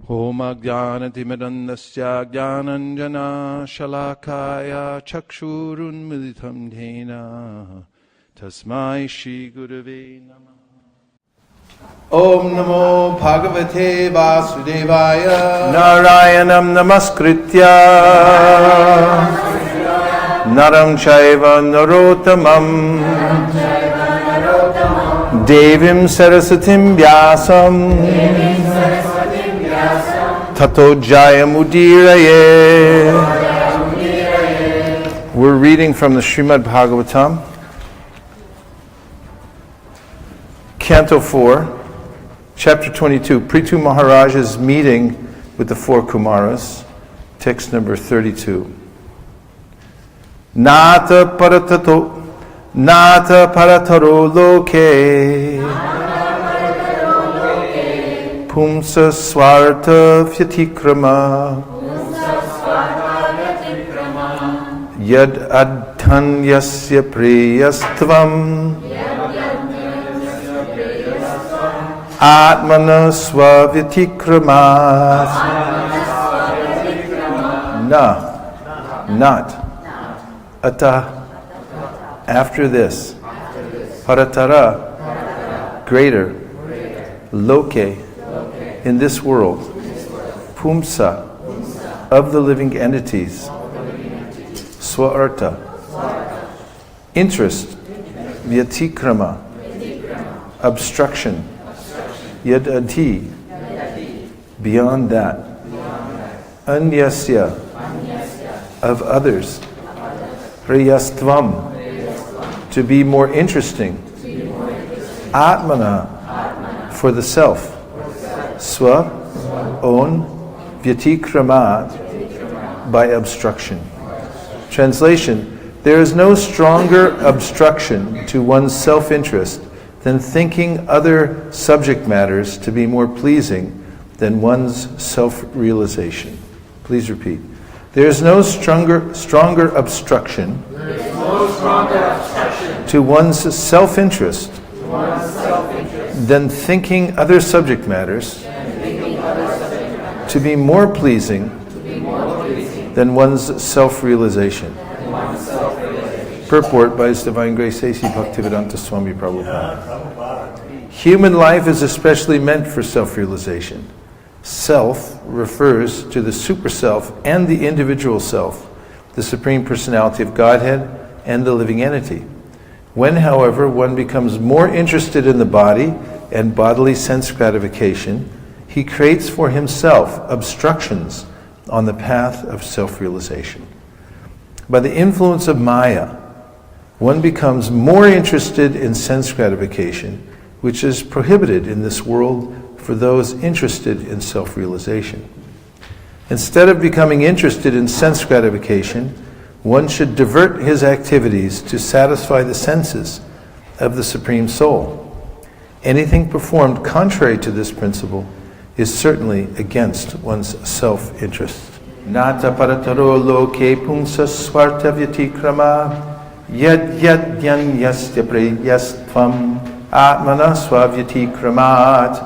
Om Ajnanatimirandasya Jnananjana Shalakaya Chakshurunmilitam Dhena Tasmai Shri Gurave Namah. Om Namo Bhagavate Vasudevaya Narayanam Namaskritya Naram Chaiva Narottamam Devim Sarasatim Vyasam Tato Jayamudiraye. We're reading from the Srimad Bhagavatam, Canto 4, Chapter 22, Prithu Maharaj's meeting with the four Kumaras, text number 32. Nata parataro loke Pumsa swarta vyatikrama Yad adhanyasya preyastvam Atmana swavyatikramat Not Ata After this Paratara Greater Loke In this world, Pumsa, of the living entities, Swarta, interest, Vyatikrama, obstruction, Yadati, beyond that, Anyasya, of others, Priyastvam, to be more interesting, Atmana, for the self, Swa, own, Vyatikramat, by obstruction. Translation: there is no stronger obstruction to one's self-interest than thinking other subject matters to be more pleasing than one's self-realization. Please repeat. There is no stronger obstruction to one's self-interest than thinking other subject matters to be more pleasing than one's self-realization. Purport by His Divine Grace A.C. Bhaktivedanta Swami Prabhupada. Human life is especially meant for self-realization. Self refers to the super-self and the individual self, the Supreme Personality of Godhead and the living entity. When, however, one becomes more interested in the body and bodily sense gratification, he creates for himself obstructions on the path of self-realization. By the influence of Maya, one becomes more interested in sense gratification, which is prohibited in this world for those interested in self-realization. Instead of becoming interested in sense gratification, one should divert his activities to satisfy the senses of the Supreme Soul. Anything performed contrary to this principle is certainly against one's self-interest. Nata parataro loke pumsa swarta vyatikrama yad yanyasya preyastvam atmana swavyatikramat.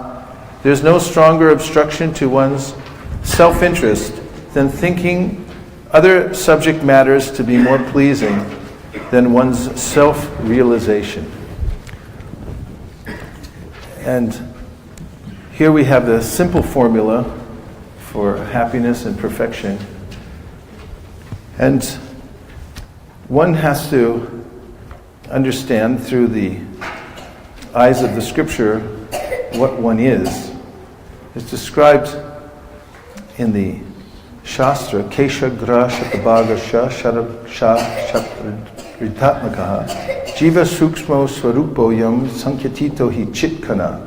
There's no stronger obstruction to one's self-interest than thinking other subject matters to be more pleasing than one's self-realization. And here we have the simple formula for happiness and perfection. And one has to understand through the eyes of the scripture what one is. It's described in the Shastra, Kesha Gra Shatabhaga Ritatmakaha Jiva Sukshmo Swarupo Yam Sankyatito Hi Chitkana.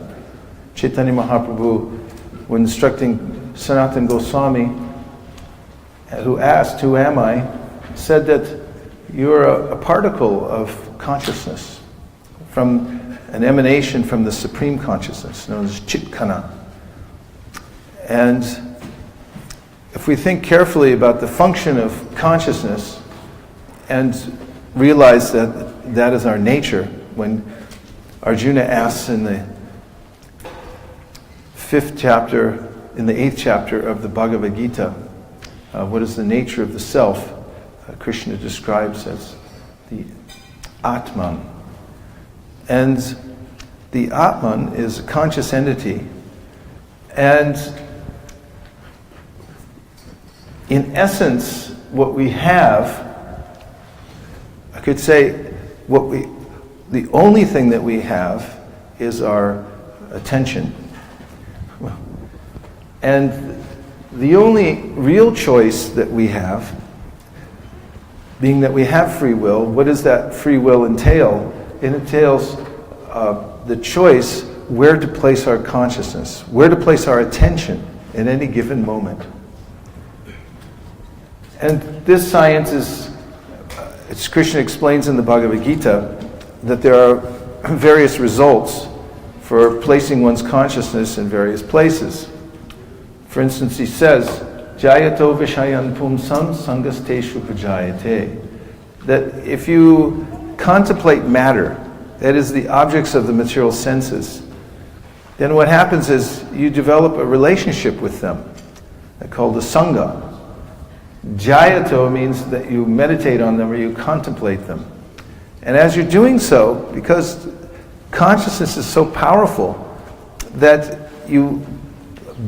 Chaitanya Mahaprabhu, when instructing Sanatana Goswami, who asked, "Who am I?" said that you're a particle of consciousness, from an emanation from the Supreme Consciousness, known as Chitkana. And if we think carefully about the function of consciousness and realize that that is our nature, when Arjuna asks in the 5th chapter in the 8th chapter of the Bhagavad-gita, what is the nature of the self, Krishna describes as the Atman. And the Atman is a conscious entity, and in essence, what we have, I could say, the only thing that we have is our attention. And the only real choice that we have, being that we have free will, what does that free will entail? It entails the choice where to place our consciousness, where to place our attention in any given moment. And this science is, as Krishna explains in the Bhagavad-gita, that there are various results for placing one's consciousness in various places. For instance, he says, Jayato Vishayan Pumsam Sangasteshu Pajayate, that if you contemplate matter, that is the objects of the material senses, then what happens is you develop a relationship with them, called a sangha. Jayato means that you meditate on them or you contemplate them. And as you're doing so, because consciousness is so powerful that you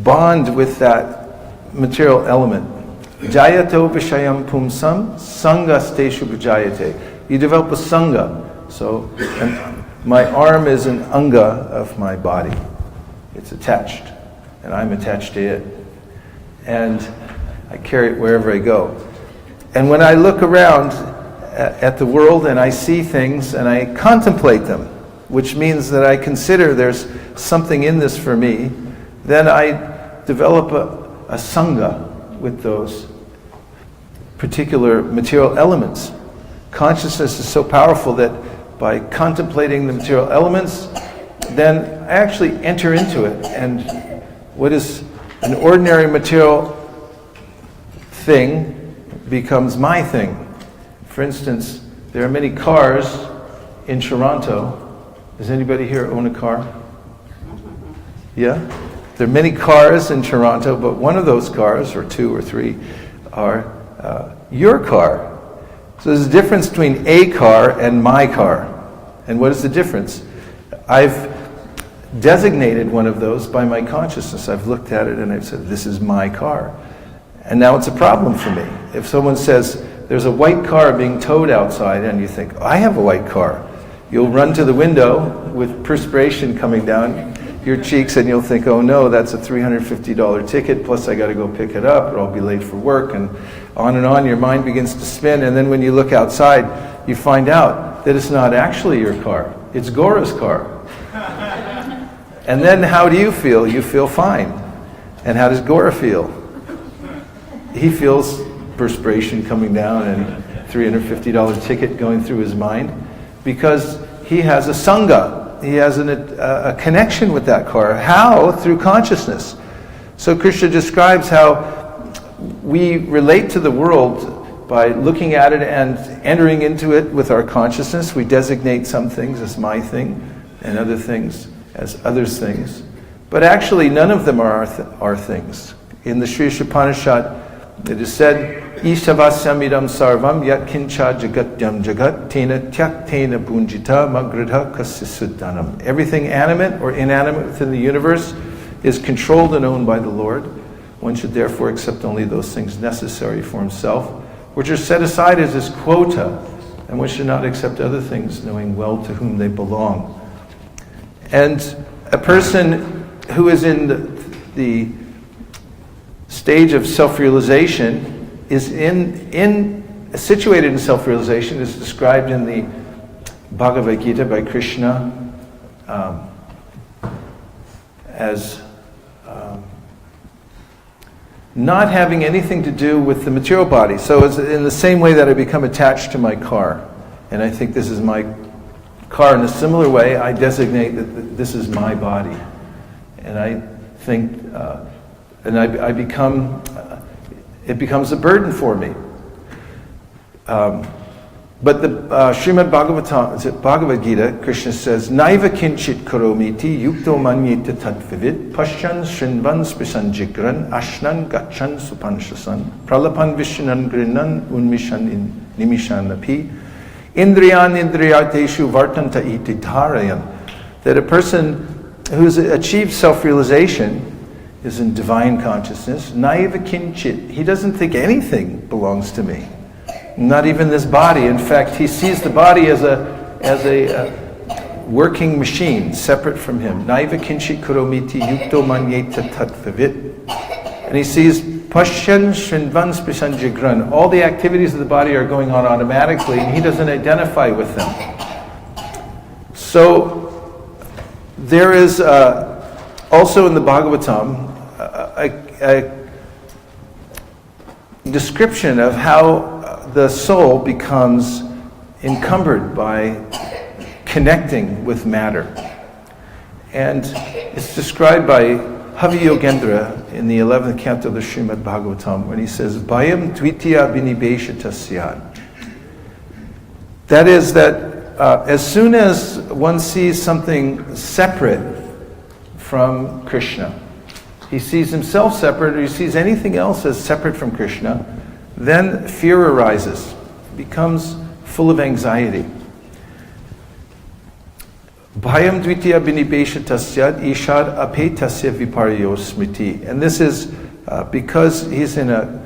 bond with that material element. Jayato Vishayam Pumsam Sangasteshu Bhajayate. You develop a sangha. So my arm is an anga of my body. It's attached. And I'm attached to it. And I carry it wherever I go. And when I look around at the world and I see things and I contemplate them, which means that I consider there's something in this for me, then I develop a sangha with those particular material elements. Consciousness is so powerful that by contemplating the material elements, then I actually enter into it. And what is an ordinary material thing becomes my thing. For instance, there are many cars in Toronto. Does anybody here own a car? Yeah? There are many cars in Toronto, but one of those cars, or two or three, are your car. So there's a difference between a car and my car. And what is the difference? I've designated one of those by my consciousness. I've looked at it and I've said, this is my car. And now it's a problem for me. If someone says, there's a white car being towed outside, and you think, I have a white car, you'll run to the window with perspiration coming down your cheeks, and you'll think, oh no, that's a $350 ticket, plus I got to go pick it up, or I'll be late for work, and on, your mind begins to spin, and then when you look outside, you find out that it's not actually your car, it's Gaura's car. And then how do you feel? You feel fine. And how does Gaura feel? He feels perspiration coming down and $350 ticket going through his mind, because he has a sangha. He has a connection with that car. How? Through consciousness. So Krishna describes how we relate to the world by looking at it and entering into it with our consciousness. We designate some things as my thing and other things as others' things. But actually none of them are our things. In the Sri Upanishad, it is said, Ishavasyamidam sarvam yat kincha jagatyam jagat tena tyaktena punjita magradha kasisuddhanam. Everything animate or inanimate within the universe is controlled and owned by the Lord. One should therefore accept only those things necessary for himself, which are set aside as his quota, and one should not accept other things, knowing well to whom they belong. And a person who is in the stage of self-realization is situated in self-realization, is described in the Bhagavad-gita by Krishna as not having anything to do with the material body. So it's in the same way that I become attached to my car, and I think this is my car, in a similar way I designate that this is my body. And I think, and I become, it becomes a burden for me. But the Srimad Bhagavatam, Bhagavad-gita, Krishna says, Naiva kinchit karomiti yukto manyeta tadvivid pashyan shrinvan spisanjikran ashnan gachan supanshasan pralapan vishnan grinan unmishan nimishan api indriyan indriyateshu vartanta iti dharayan. That a person who's achieved self-realization is in divine consciousness. Naiva kinchit. He doesn't think anything belongs to me. Not even this body. In fact, he sees the body as a working machine, separate from him. Naiva kinchit kuromiti yukto manyeta tatvavit. And he sees pashyan shrinvan spisanjigran. All the activities of the body are going on automatically, and he doesn't identify with them. So there is also in the Bhagavatam a description of how the soul becomes encumbered by connecting with matter. And it's described by Havi Yogendra in the 11th canto of the Srimad Bhagavatam when he says, Bhayam dvitiya binibeshata syad. That is that as soon as one sees something separate from Krishna, he sees himself separate or he sees anything else as separate from Krishna, then fear arises, becomes full of anxiety. Bhayam dvitiya binibeshata syad ishad apetasya viparyo smriti. And this is because he's in a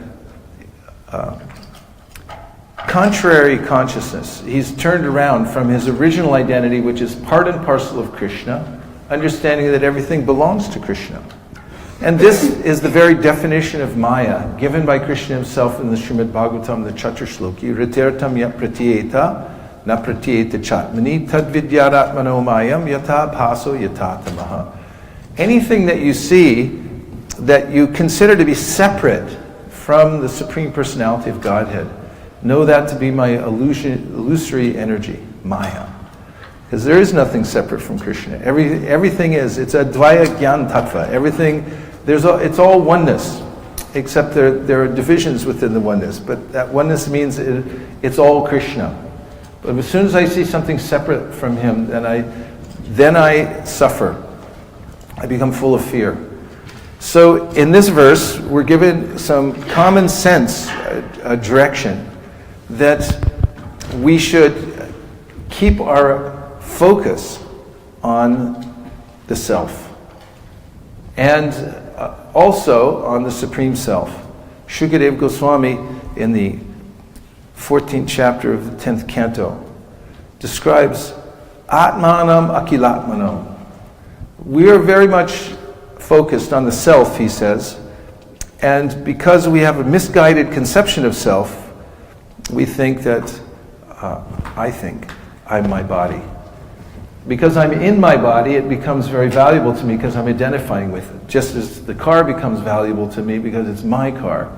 contrary consciousness. He's turned around from his original identity, which is part and parcel of Krishna, understanding that everything belongs to Krishna. And this is the very definition of Maya, given by Krishna himself in the Srimad Bhagavatam, the Chaturshloki. Ritertam yat pratyeta, na pratyeta chatmani, tad vidyaratmano mayam, yata bhaso yata tamaha. Anything that you see that you consider to be separate from the Supreme Personality of Godhead, know that to be my illusory energy, Maya. Because there is nothing separate from Krishna. Everything is. It's a Dvaya Gyan Tattva. Everything, it's all oneness, except there are divisions within the oneness. But that oneness means it's all Krishna. But as soon as I see something separate from him, then I suffer. I become full of fear. So in this verse, we're given some common sense direction that we should keep our focus on the self and also on the Supreme Self. Shukadeva Goswami in the 14th chapter of the 10th canto describes Atmanam Akilatmanam. We are very much focused on the self, he says, and because we have a misguided conception of self, we think that I think I'm my body. Because I'm in my body, it becomes very valuable to me because I'm identifying with it. Just as the car becomes valuable to me because it's my car,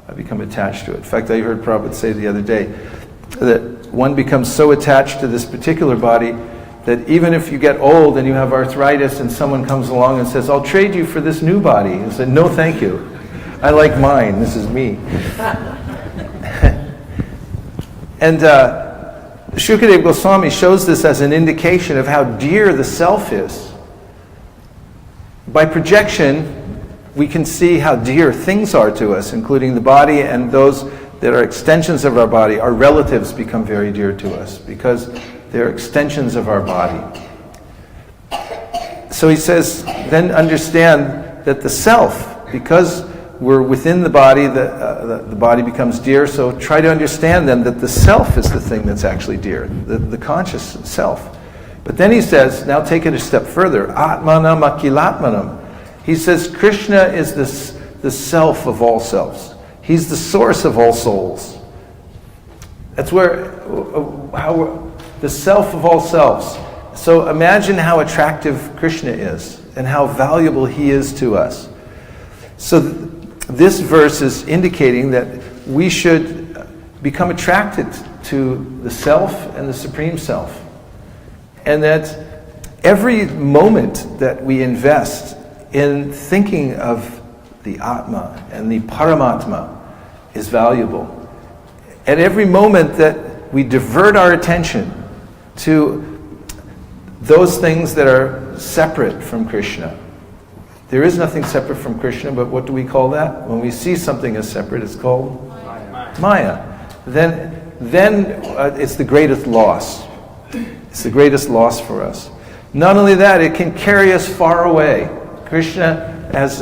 I become attached to it. In fact, I heard Prabhupada say the other day that one becomes so attached to this particular body that even if you get old and you have arthritis and someone comes along and says, I'll trade you for this new body. You say, no thank you. I like mine. This is me. And Shukadeva Goswami shows this as an indication of how dear the self is. By projection, we can see how dear things are to us, including the body, and those that are extensions of our body. Our relatives become very dear to us because they're extensions of our body. So he says, then understand that the self, because we're within the body, the body becomes dear, so try to understand then that the self is the thing that's actually dear, the conscious self. But then he says, now take it a step further, Atmanam Akilatmanam. He says Krishna is the self of all selves. He's the source of all souls. That's the self of all selves. So imagine how attractive Krishna is and how valuable he is to us. So this verse is indicating that we should become attracted to the self and the Supreme Self. And that every moment that we invest in thinking of the Atma and the Paramatma is valuable. And every moment that we divert our attention to those things that are separate from Krishna. There is nothing separate from Krishna, but what do we call that? When we see something as separate, it's called Maya. Then it's the greatest loss. It's the greatest loss for us. Not only that, it can carry us far away. Krishna has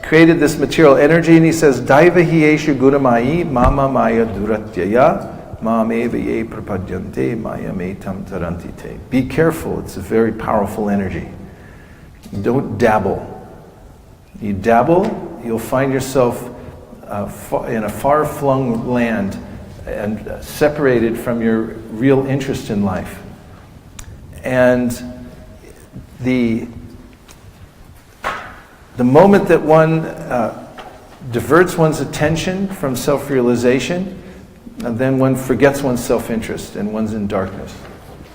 created this material energy, and he says, Daiva hi eshu gunamayi mama maya duratyaya mameva ye prapadyante maya metam tarantite. Be careful, it's a very powerful energy. Don't dabble. You dabble, you'll find yourself in a far-flung land and separated from your real interest in life. And the moment that one diverts one's attention from self-realization, then one forgets one's self-interest and one's in darkness.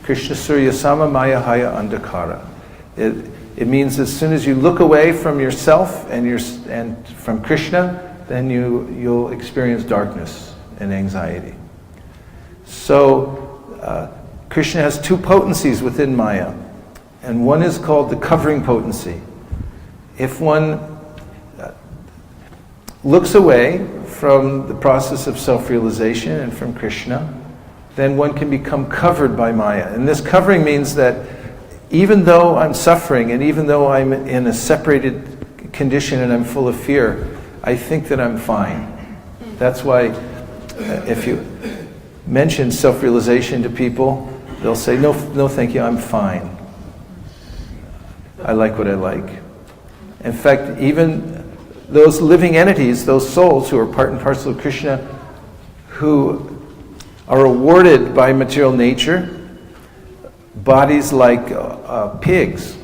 Krishna Surya Sama Maya Haya Andhakara. It means as soon as you look away from yourself and from Krishna, then you'll experience darkness and anxiety. So Krishna has two potencies within Maya, and one is called the covering potency. If one looks away from the process of self-realization and from Krishna, then one can become covered by Maya. And this covering means that even though I'm suffering and even though I'm in a separated condition and I'm full of fear, I think that I'm fine. That's why if you mention self-realization to people, they'll say, no thank you, I'm fine. I like what I like. In fact, even those living entities, those souls who are part and parcel of Krishna, who are awarded by material nature bodies like pigs.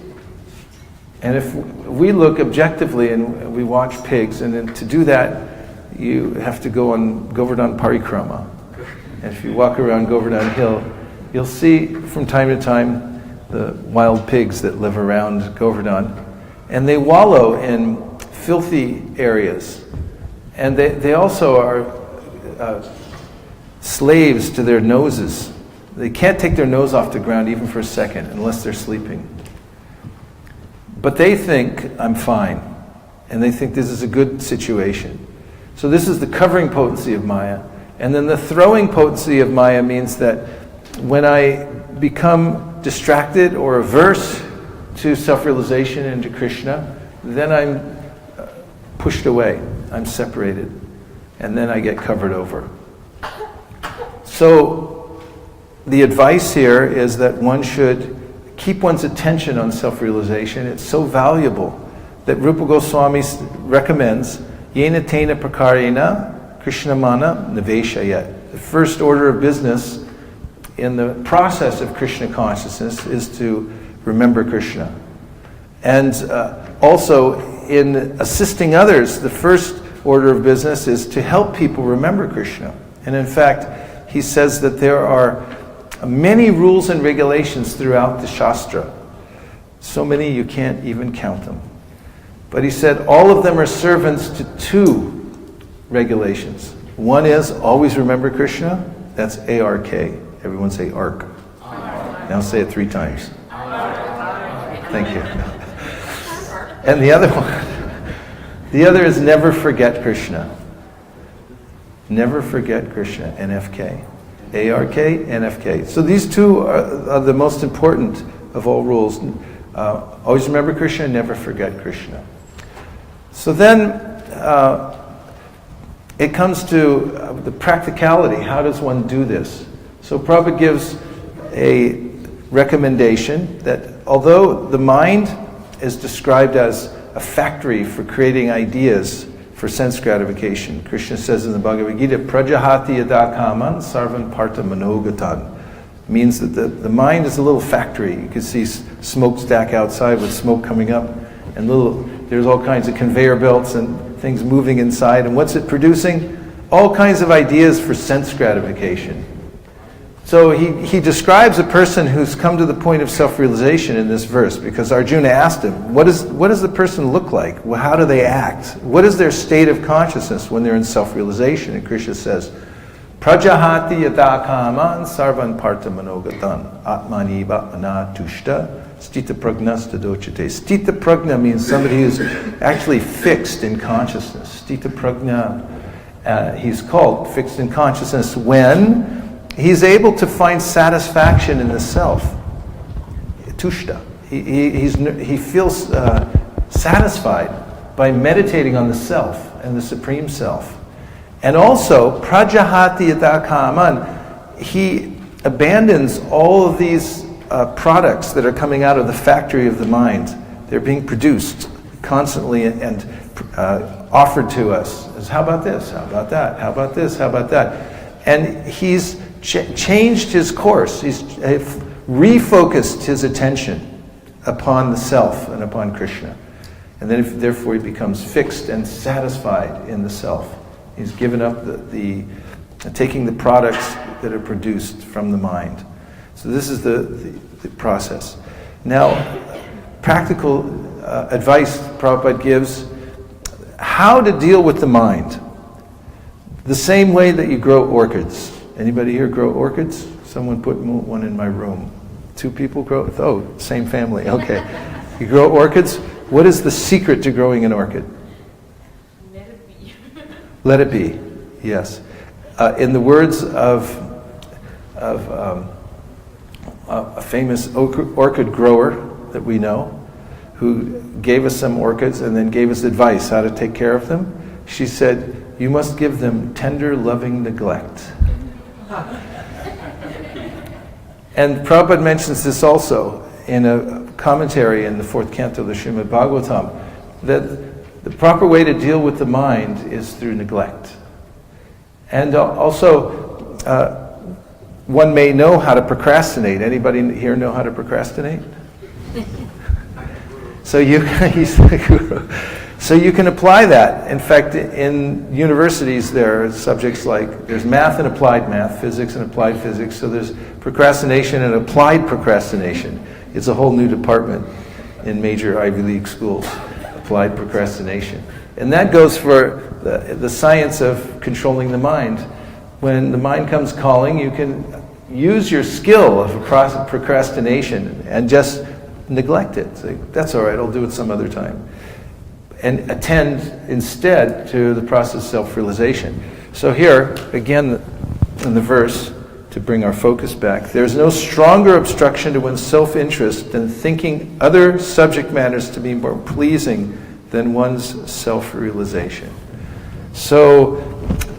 And if we look objectively and we watch pigs, and then to do that, you have to go on Govardhan Parikrama. And if you walk around Govardhan Hill, you'll see from time to time the wild pigs that live around Govardhan. And they wallow in filthy areas. And they also are slaves to their noses. They can't take their nose off the ground even for a second unless they're sleeping. But they think, I'm fine. And they think this is a good situation. So this is the covering potency of Maya. And then the throwing potency of Maya means that when I become distracted or averse to self-realization and to Krishna, then I'm pushed away. I'm separated. And then I get covered over. So the advice here is that one should keep one's attention on self-realization. It's so valuable that Rupa Goswami recommends Yena Tena Prakarena Krishna Mana Niveshayat. The first order of business in the process of Krishna consciousness is to remember Krishna. And also in assisting others, the first order of business is to help people remember Krishna. And in fact, he says that there are many rules and regulations throughout the Shastra. So many you can't even count them. But he said all of them are servants to two regulations. One is always remember Krishna. That's A-R-K. Everyone say ARK. Now say it 3 times. Thank you. And the other is never forget Krishna. Never forget Krishna, NFK. A-R-K, NFK. So these two are the most important of all rules. Always remember Krishna, never forget Krishna. So then it comes to the practicality. How does one do this? So Prabhupada gives a recommendation that although the mind is described as a factory for creating ideas for sense gratification, Krishna says in the Bhagavad-gita, Prajahati yada kaman sarvan parta manogatan. Means that the mind is a little factory. You can see smokestack outside with smoke coming up, and there's all kinds of conveyor belts and things moving inside. And what's it producing? All kinds of ideas for sense gratification. So he describes a person who's come to the point of self-realization in this verse, because Arjuna asked him, what does the person look like? Well, how do they act? What is their state of consciousness when they're in self-realization? And Krishna says, Prajahati yata kaman sarvan parta manogatan atmani bhatmana tushta stita pragnasta dochate. Stita pragna means somebody who's actually fixed in consciousness. Stita pragna, he's called fixed in consciousness when he's able to find satisfaction in the self. Tushta. He feels satisfied by meditating on the self and the Supreme Self. And also, prajahati yata kaman, he abandons all of these products that are coming out of the factory of the mind. They're being produced constantly and offered to us. As, how about this? How about that? How about this? How about that? And he's changed his course. He's refocused his attention upon the self and upon Krishna. And then therefore he becomes fixed and satisfied in the self. He's given up taking the products that are produced from the mind. So this is the process. Now, practical advice Prabhupada gives, how to deal with the mind. The same way that you grow orchids. Anybody here grow orchids? Someone put one in my room. 2 people grow? Oh, same family, okay. You grow orchids? What is the secret to growing an orchid? Let it be, yes. In the words of a famous orchid grower that we know, who gave us some orchids and then gave us advice how to take care of them, she said, you must give them tender, loving neglect. And Prabhupada mentions this also in a commentary in the 4th canto of the Srimad Bhagavatam, that the proper way to deal with the mind is through neglect. And also, one may know how to procrastinate. Anybody here know how to procrastinate? So you can apply that. In fact, in universities there are subjects like, there's math and applied math, physics and applied physics, so there's procrastination and applied procrastination. It's a whole new department in major Ivy League schools. Applied procrastination. And that goes for the science of controlling the mind. When the mind comes calling, you can use your skill of procrastination and just neglect it. Say, that's all right, I'll do it some other time. And attend instead to the process of self-realization. So here, again, in the verse, to bring our focus back, there's no stronger obstruction to one's self-interest than thinking other subject matters to be more pleasing than one's self-realization. So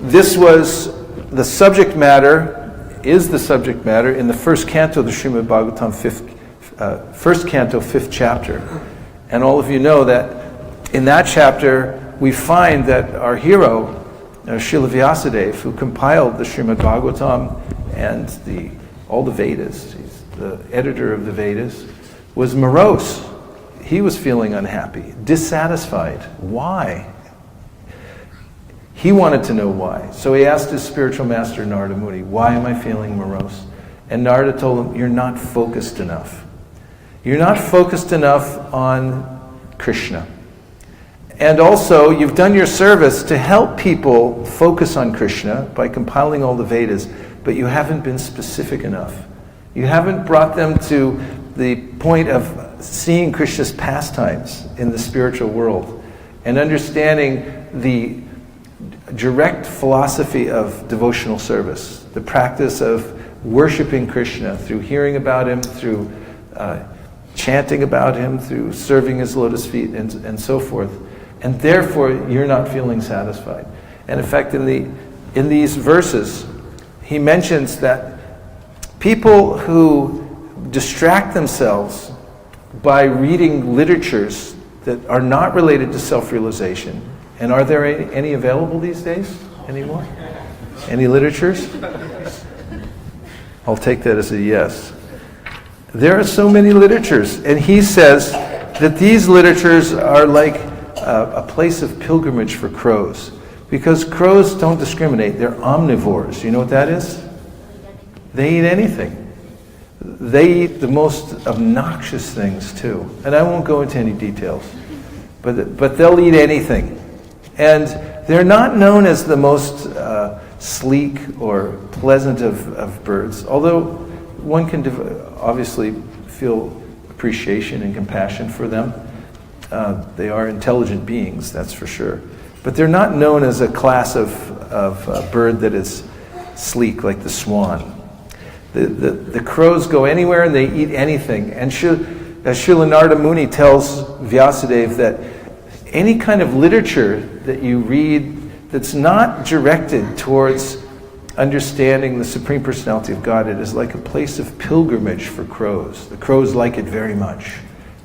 this was the subject matter, is the subject matter in the 1st canto of the Srimad Bhagavatam, 1st canto, 5th chapter. And all of you know that in that chapter we find that our hero, Srila Vyasadeva, who compiled the Srimad Bhagavatam and all the Vedas, he's the editor of the Vedas, was morose. He was feeling unhappy, dissatisfied. Why? He wanted to know why. So he asked his spiritual master, Narada Muni, why am I feeling morose? And Narada told him, you're not focused enough. You're not focused enough on Krishna. And also, you've done your service to help people focus on Krishna by compiling all the Vedas, but you haven't been specific enough. You haven't brought them to the point of seeing Krishna's pastimes in the spiritual world and understanding the direct philosophy of devotional service, the practice of worshiping Krishna through hearing about him, through chanting about him, through serving his lotus feet, and so forth. And therefore, you're not feeling satisfied. And in fact, in these verses, he mentions that people who distract themselves by reading literatures that are not related to self-realization, and are there any available these days anymore? Any literatures? I'll take that as a yes. There are so many literatures, and he says that these literatures are like a place of pilgrimage for crows, because crows don't discriminate. They're omnivores. You know what that is? They eat anything. They eat the most obnoxious things too. And I won't go into any details, but they'll eat anything. And they're not known as the most sleek or pleasant of birds, although one can obviously feel appreciation and compassion for them. They are intelligent beings, that's for sure. But they're not known as a class of bird that is sleek, like the swan. The crows go anywhere and they eat anything. And Srila Narada Muni tells Vyasadeva that any kind of literature that you read that's not directed towards understanding the Supreme Personality of Godhead is like a place of pilgrimage for crows. The crows like it very much.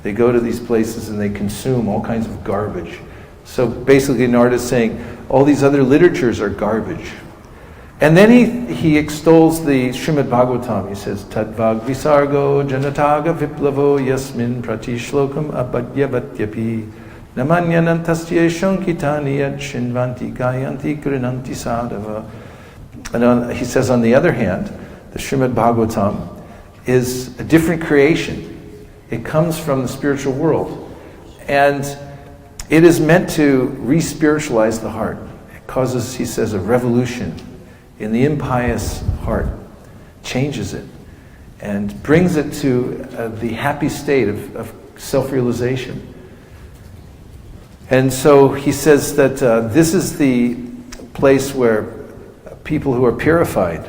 They go to these places and they consume all kinds of garbage. So basically Narada is saying all these other literatures are garbage. And then he extols the Srimad Bhagavatam. He says, Tadvag visargo janataga viplavo yasmin pratishlokam abhadyavatyapi namanyanantasya shankitani yat shinvanti gayanti grinanti sadhava. And he says, on the other hand, the Srimad Bhagavatam is a different creation. It comes from the spiritual world. And it is meant to re-spiritualize the heart. It causes, he says, a revolution in the impious heart, changes it, and brings it to the happy state of self-realization. And so he says that this is the place where people who are purified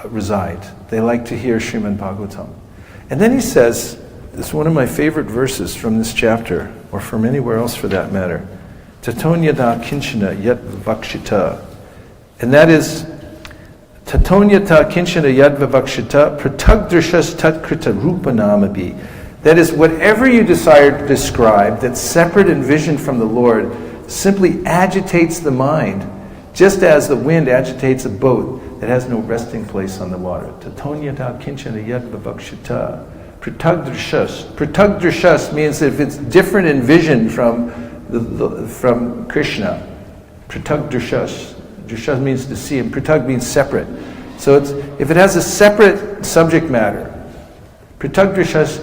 reside. They like to hear Srimad Bhagavatam. And then he says, this is one of my favorite verses from this chapter, or from anywhere else for that matter, Tatonyada kinchana yat vakshita. And that is, Tatonyata kinchana yad vivakshita pratagdrashas tatkrita rupanamabi. That is, whatever you desire to describe that's separate in vision from the Lord simply agitates the mind, just as the wind agitates a boat that has no resting place on the water. Tatonyata kinchana yad vivakshita pratagdrashas. Pratagdrashas means that if it's different in vision from Krishna, pratagdrashas. Drishas means to see, and pratag means separate. So if it has a separate subject matter, pratagdrashas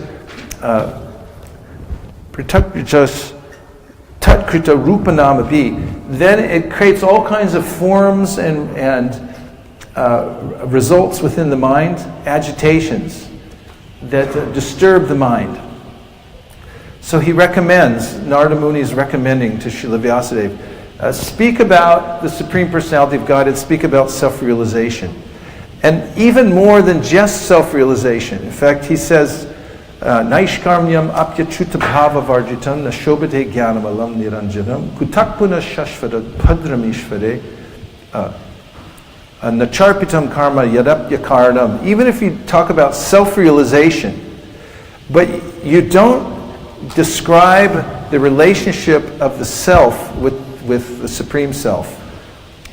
tatkrita rupanamapi, then it creates all kinds of forms and results within the mind, agitations that disturb the mind. So he recommends, Narada Muni is recommending to Srila Vyasadeva, speak about the Supreme Personality of God and speak about self-realization. And even more than just self-realization. In fact, he says, Naishkarmyam apyachuta bhava varjitam nashobate jnanam alam niranjanam kutakpuna shashvata padramishvare nacharpitam karma yadapya karanam. Even if you talk about self-realization, but you don't describe the relationship of the self with the Supreme Self.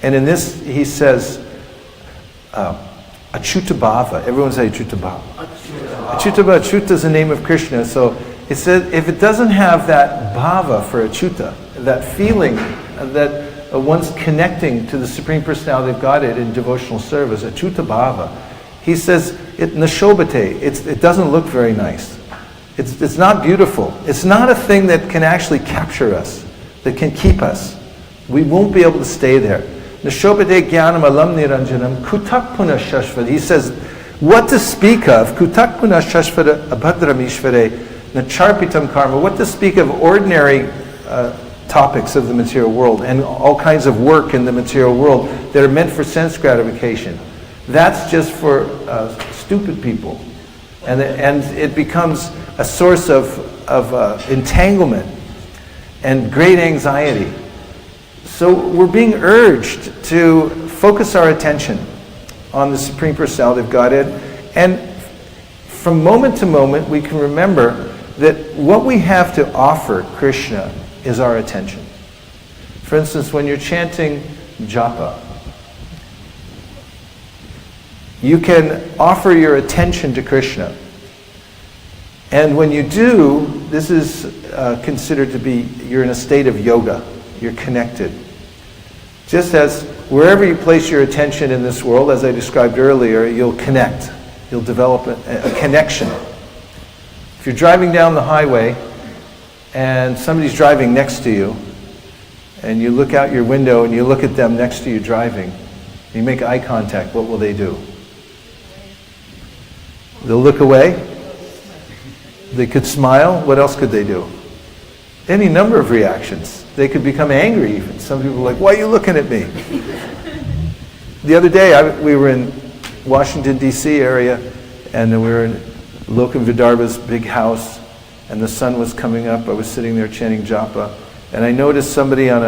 And in this, he says, Achuta Bhava. Everyone say Achuta Bhava. Achuta Bhava. Achuta is the name of Krishna. So it says, if it doesn't have that bhava for Achuta, that feeling that one's connecting to the Supreme Personality of Godhead in devotional service, Achuta Bhava, he says, it nashobate. It doesn't look very nice. It's not beautiful. It's not a thing that can actually capture us, that can keep us. We won't be able to stay there. Nashobate jnanam alam niranjanam kutak puna shashvada. He says, what to speak of, kutak puna shashvada abhadramishvare nacharpitam karma, what to speak of ordinary topics of the material world and all kinds of work in the material world that are meant for sense gratification. That's just for stupid people. And it becomes a source of entanglement and great anxiety. So we're being urged to focus our attention on the Supreme Personality of Godhead, and from moment to moment we can remember that what we have to offer Krishna is our attention. For instance, when you're chanting japa, you can offer your attention to Krishna. And when you do, this is considered to be, you're in a state of yoga. You're connected. Just as wherever you place your attention in this world, as I described earlier, you'll connect. You'll develop a connection. If you're driving down the highway and somebody's driving next to you, and you look out your window and you look at them next to you driving, You make eye contact, what will they do? They'll look away. They could smile. What else could they do? Any number of reactions. They could become angry even. Some people are like, why are you looking at me? The other day, we were in Washington, D.C. area, and we were in Lokam Vidarbha's big house, and the sun was coming up. I was sitting there chanting japa, and I noticed somebody on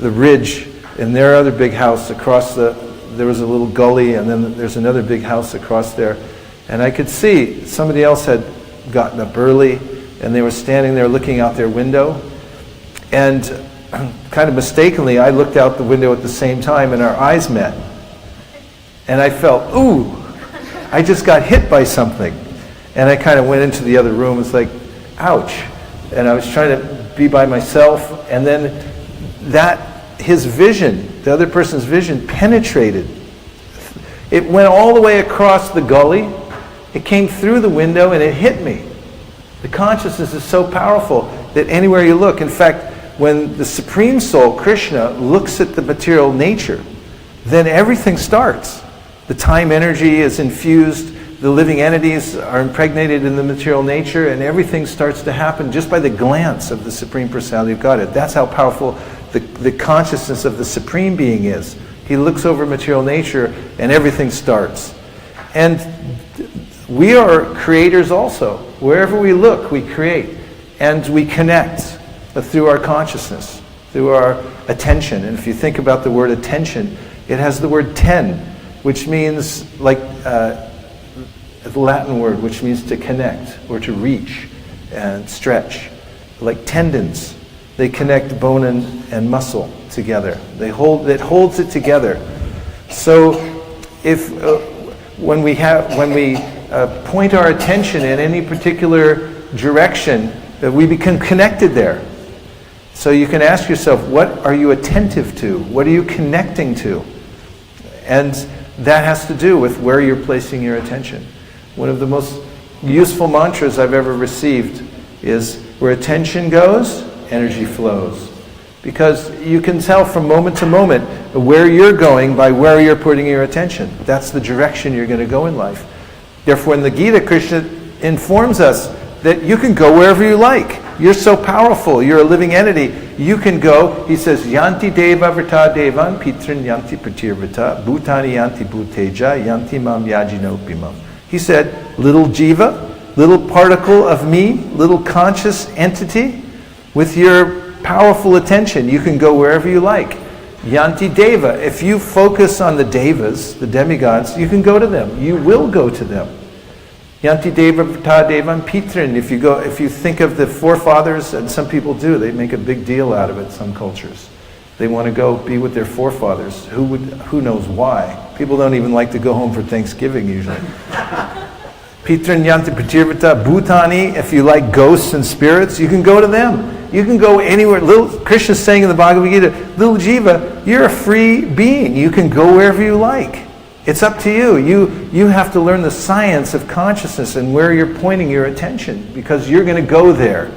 the ridge in their other big house across there was a little gully, and then there's another big house across there, and I could see somebody else had gotten up early, and they were standing there looking out their window, and kind of mistakenly, I looked out the window at the same time, and our eyes met. And I felt, ooh, I just got hit by something. And I kind of went into the other room. It's like, ouch. And I was trying to be by myself. And then his vision, the other person's vision, penetrated. It went all the way across the gully. It came through the window and it hit me. The consciousness is so powerful that anywhere you look, in fact, when the Supreme Soul, Krishna, looks at the material nature, then everything starts. The time energy is infused, the living entities are impregnated in the material nature, and everything starts to happen just by the glance of the Supreme Personality of Godhead. That's how powerful the consciousness of the Supreme Being is. He looks over material nature, and everything starts. And we are creators also. Wherever we look, we create. And we connect through our consciousness, through our attention. And if you think about the word attention, it has the word ten, which means like the Latin word, which means to connect or to reach and stretch. Like tendons, they connect bone and muscle together. It holds it together. So if when we point our attention in any particular direction, that we become connected there. So you can ask yourself, what are you attentive to? What are you connecting to? And that has to do with where you're placing your attention. One of the most useful mantras I've ever received is, where attention goes, energy flows. Because you can tell from moment to moment where you're going by where you're putting your attention. That's the direction you're going to go in life. Therefore, in the Gita, Krishna informs us that you can go wherever you like. You're so powerful. You're a living entity. You can go, he says, yanti deva vrta devan pitrin yanti pratirvrta bhutani yanti bhuteja yanti mam yajinopimam. He said, little jiva, little particle of me, little conscious entity, with your powerful attention, you can go wherever you like. Yanti deva, if you focus on the devas, the demigods, you can go to them. You will go to them. Yanti deva vrta devan pitrin. If you think of the forefathers, and some people do, they make a big deal out of it, some cultures. They want to go be with their forefathers. Who knows why? People don't even like to go home for Thanksgiving usually. Pitrin yanti pratirvrta bhutani. If you like ghosts and spirits, you can go to them. You can go anywhere. Krishna's saying in the Bhagavad-gita, little jiva, you're a free being. You can go wherever you like. It's up to you. You have to learn the science of consciousness and where you're pointing your attention, because you're going to go there.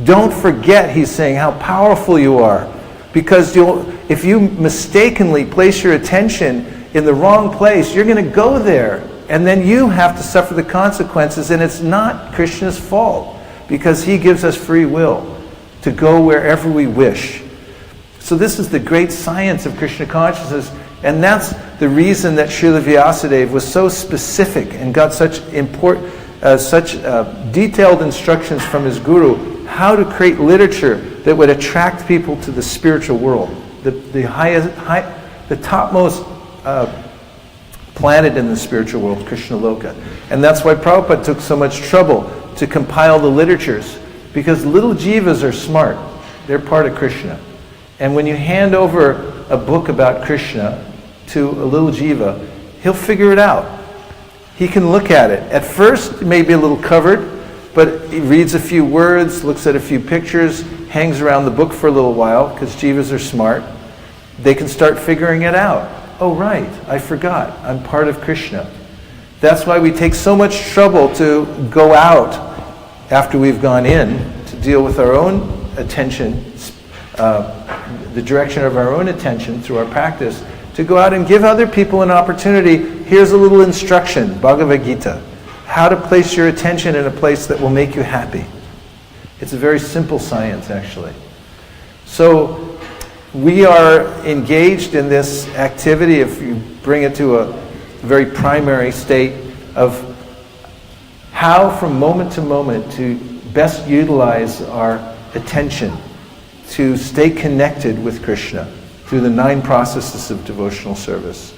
Don't forget, he's saying, how powerful you are. Because if you mistakenly place your attention in the wrong place, you're going to go there. And then you have to suffer the consequences, and it's not Krishna's fault, because he gives us free will to go wherever we wish. So this is the great science of Krishna consciousness. And that's the reason that Srila Vyasadeva was so specific and got such detailed instructions from his guru how to create literature that would attract people to the spiritual world, the topmost planet in the spiritual world, Krishna Loka. And that's why Prabhupada took so much trouble to compile the literatures, because little jivas are smart. They're part of Krishna. And when you hand over a book about Krishna to a little jiva, he'll figure it out. He can look at it. At first, it may be a little covered, but he reads a few words, looks at a few pictures, hangs around the book for a little while, because jivas are smart. They can start figuring it out. Oh, right, I forgot. I'm part of Krishna. That's why we take so much trouble to go out after we've gone in to deal with our own attention, the direction of our own attention through our practice, to go out and give other people an opportunity. Here's a little instruction, Bhagavad-gita, how to place your attention in a place that will make you happy. It's a very simple science, actually. So we are engaged in this activity, if you bring it to a very primary state, of how from moment to moment to best utilize our attention to stay connected with Krishna through the 9 processes of devotional service.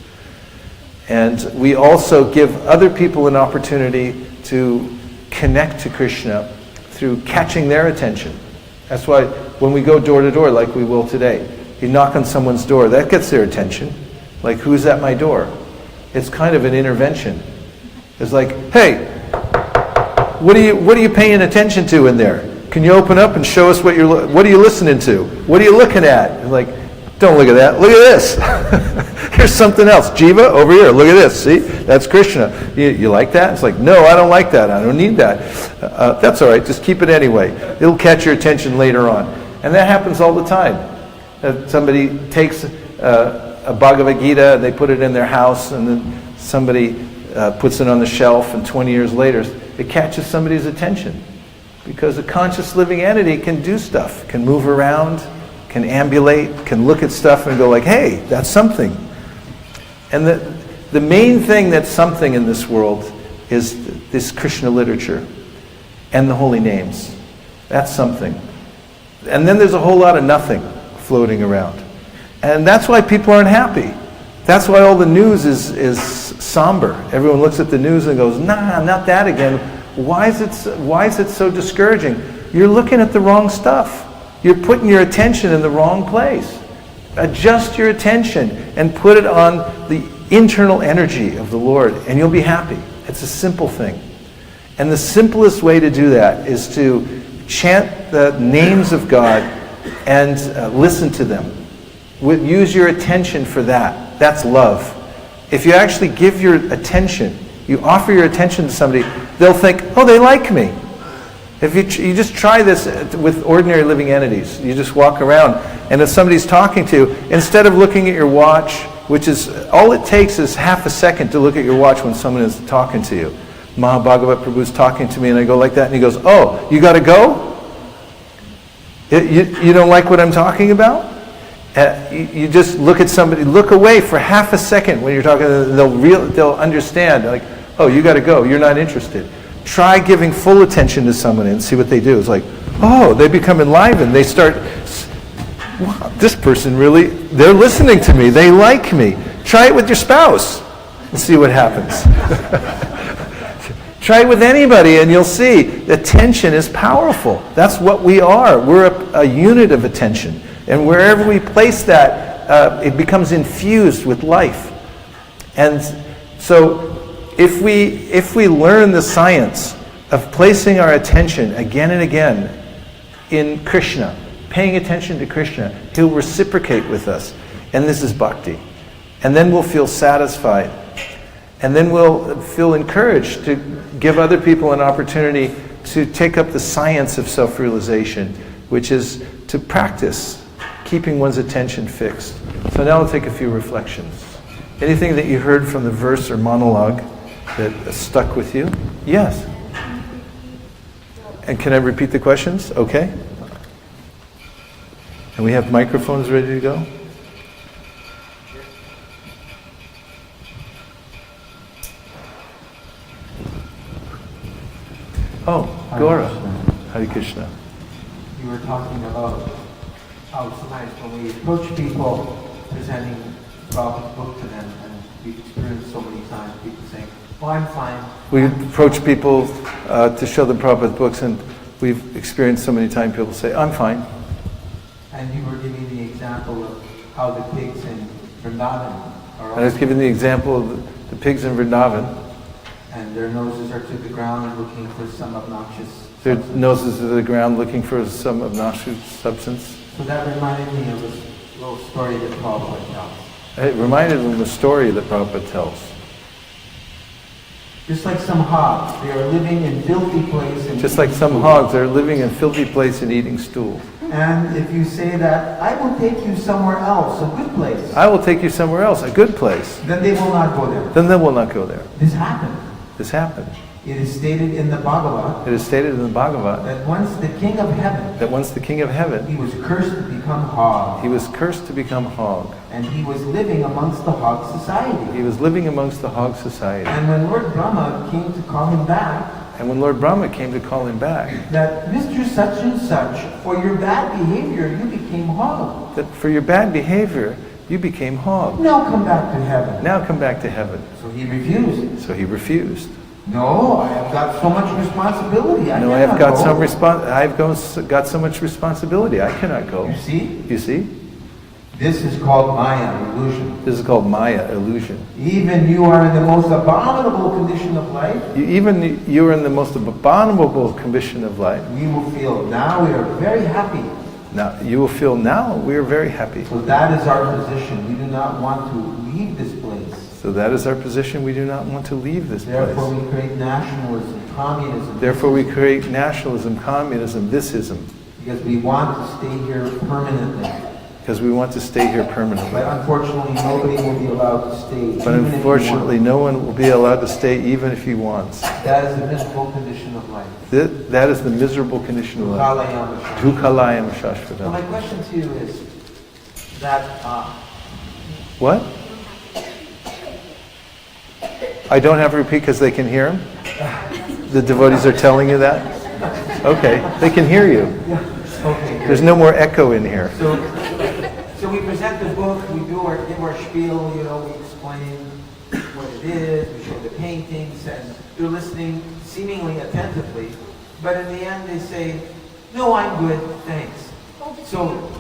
And we also give other people an opportunity to connect to Krishna through catching their attention. That's why when we go door to door, like we will today, you knock on someone's door, that gets their attention. Like, who's at my door? It's kind of an intervention. It's like, hey, what are you paying attention to in there? Can you open up and show us what are you listening to? What are you looking at? And like, don't look at that. Look at this. Here's something else. Jiva, over here. Look at this. See? That's Krishna. You like that? It's like, no, I don't like that. I don't need that. That's all right. Just keep it anyway. It'll catch your attention later on. And that happens all the time. Somebody takes a Bhagavad-gita, and they put it in their house, and then somebody puts it on the shelf, and 20 years later, it catches somebody's attention. Because a conscious living entity can do stuff, can move around, can ambulate, can look at stuff and go like, hey, that's something. And the main thing that's something in this world is this Krishna literature and the holy names. That's something. And then there's a whole lot of nothing floating around. And that's why people aren't happy. That's why all the news is somber. Everyone looks at the news and goes, nah, not that again. Why is it so discouraging? You're looking at the wrong stuff. You're putting your attention in the wrong place. Adjust your attention and put it on the internal energy of the Lord, and you'll be happy. It's a simple thing. And the simplest way to do that is to chant the names of God and listen to them. Use your attention for that. That's love. If you actually give your attention, you offer your attention to somebody, they'll think, oh, they like me. If you just try this with ordinary living entities, you just walk around, and if somebody's talking to you, instead of looking at your watch, which is, all it takes is half a second to look at your watch when someone is talking to you. Bhagavad Prabhu's talking to me, and I go like that, and he goes, oh, you got to go? You don't like what I'm talking about? You just look at somebody, look away for half a second when you're talking, they'll understand, like, oh, you got to go, you're not interested. Try giving full attention to someone and see what they do. It's like, oh, they become enlivened. They start, wow, this person really, they're listening to me. They like me. Try it with your spouse and see what happens. Try it with anybody and you'll see attention is powerful. That's what we are. We're a unit of attention. And wherever we place that, it becomes infused with life. And so if we learn the science of placing our attention again and again in Krishna, paying attention to Krishna, He'll reciprocate with us. And this is bhakti. And then we'll feel satisfied. And then we'll feel encouraged to give other people an opportunity to take up the science of self-realization, which is to practice keeping one's attention fixed. So now I'll take a few reflections. Anything that you heard from the verse or monologue that stuck with you? Yes. And can I repeat the questions? Okay. And we have microphones ready to go? Oh, Gaura. Hare Krishna. You were talking about how sometimes when we approach people presenting Prabhupada's book to them, and we've experienced so many times people saying, "Oh, I'm fine." We approach people to show them Prabhupada's books, and we've experienced so many times people say, "I'm fine." And you were giving the example of how the pigs in Vrindavan are. And I was giving the example of the pigs in Vrindavan. And their noses are to the ground looking for some obnoxious Their substance. noses to the ground looking for some obnoxious substance. So that reminded me of this little story that Prabhupada tells. It reminded them of the story that Prabhupada tells. Just like some hogs, they are living in filthy place and Just like some hogs, they're living in filthy place and eating stool. And if you say that, I will take you somewhere else, a good place, I will take you somewhere else, a good place. then they will not go there. Then they will not go there. This happened. This happened. It is stated in the Bhagavad It is stated in the Bhagavad that once the king of heaven, that once the king of heaven, he was cursed to become hog, he was cursed to become hog. and he was living amongst the hog society. He was living amongst the hog society. And when Lord Brahma came to call him back, And when Lord Brahma came to call him back, that Mr. Such and Such, for your bad behavior, you became hog. that for your bad behavior, you became hog. Now come back to heaven. Now come back to heaven. So he refused. So he refused. No, I have got so much responsibility. No, I have got got so much responsibility. I cannot go. You see? You see? This is called Maya, illusion. This is called Maya, illusion. Even you are in the most abominable condition of life, You are in the most abominable condition of life. we will feel now we are very happy. Now you will feel now we are very happy. So that is our position. We do not want to leave this place. So that is our position. We do not want to leave this Therefore place. we create nationalism, communism. Therefore we create nationalism, communism, thisism, Because we want to stay here permanently. because we want to stay here permanently. But unfortunately, nobody will be allowed to stay. But even if he unfortunately, wants. no one will be allowed to stay even if he wants. That is the miserable condition of life. That is the miserable condition of life. Kalayama. Dukalayam So shashvatam. my question to you is that What? I don't have to repeat because they can hear him? The devotees are telling you that? Okay, they can hear you. okay. There's no more echo in here. So we present the book, we give our spiel, we explain what it is, we show the paintings, and they're listening seemingly attentively, but in the end they say, "No, I'm good, thanks." So,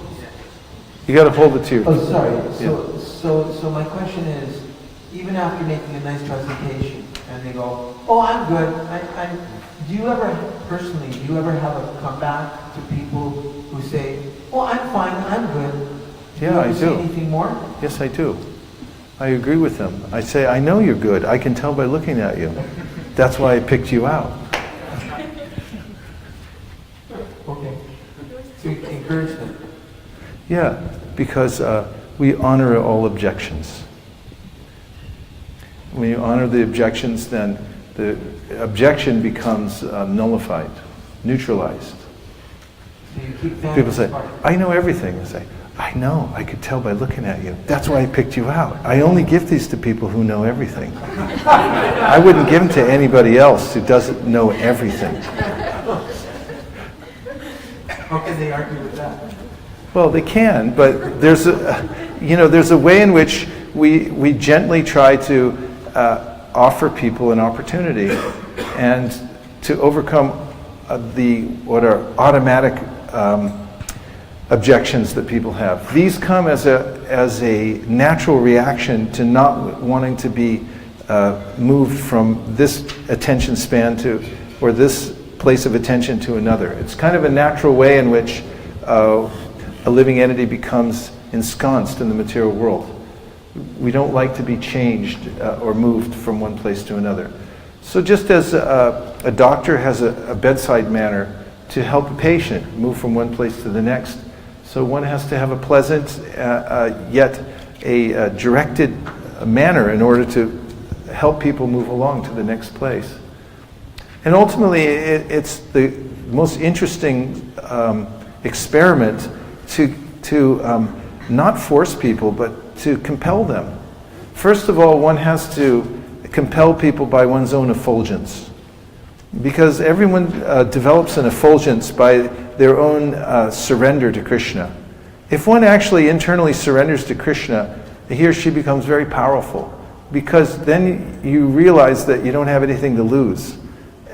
You got to hold it to your... oh, sorry. So my question is, even after making a nice presentation, and they go, "Oh, I'm good," do you ever have a comeback to people who say, "Oh, I'm fine, I'm good"? Yeah, I you ever say do. anything more? Yes, I do. I agree with them. I say, I know you're good. I can tell by looking at you. That's why I picked you out. Okay. So you encourage them. Yeah, because we honor all objections. When you honor the objections, then the objection becomes nullified, neutralized. So you keep them People say, apart. I know everything. I say, I know, I could tell by looking at you. That's why I picked you out. I only give these to people who know everything. I wouldn't give them to anybody else who doesn't know everything. How can they argue with that? Well, they can, but there's a way in which we gently try to offer people an opportunity and to overcome what are automatic objections that people have. These come as a natural reaction to not wanting to be moved from this attention span or this place of attention to another. It's kind of a natural way in which a living entity becomes ensconced in the material world. We don't like to be changed or moved from one place to another. So just as a doctor has a bedside manner to help a patient move from one place to the next, so one has to have a pleasant yet a directed manner in order to help people move along to the next place. And ultimately, it's the most interesting experiment to not force people, but to compel them. First of all, one has to compel people by one's own effulgence. Because everyone develops an effulgence by their own surrender to Krishna. If one actually internally surrenders to Krishna, he or she becomes very powerful. Because then you realize that you don't have anything to lose.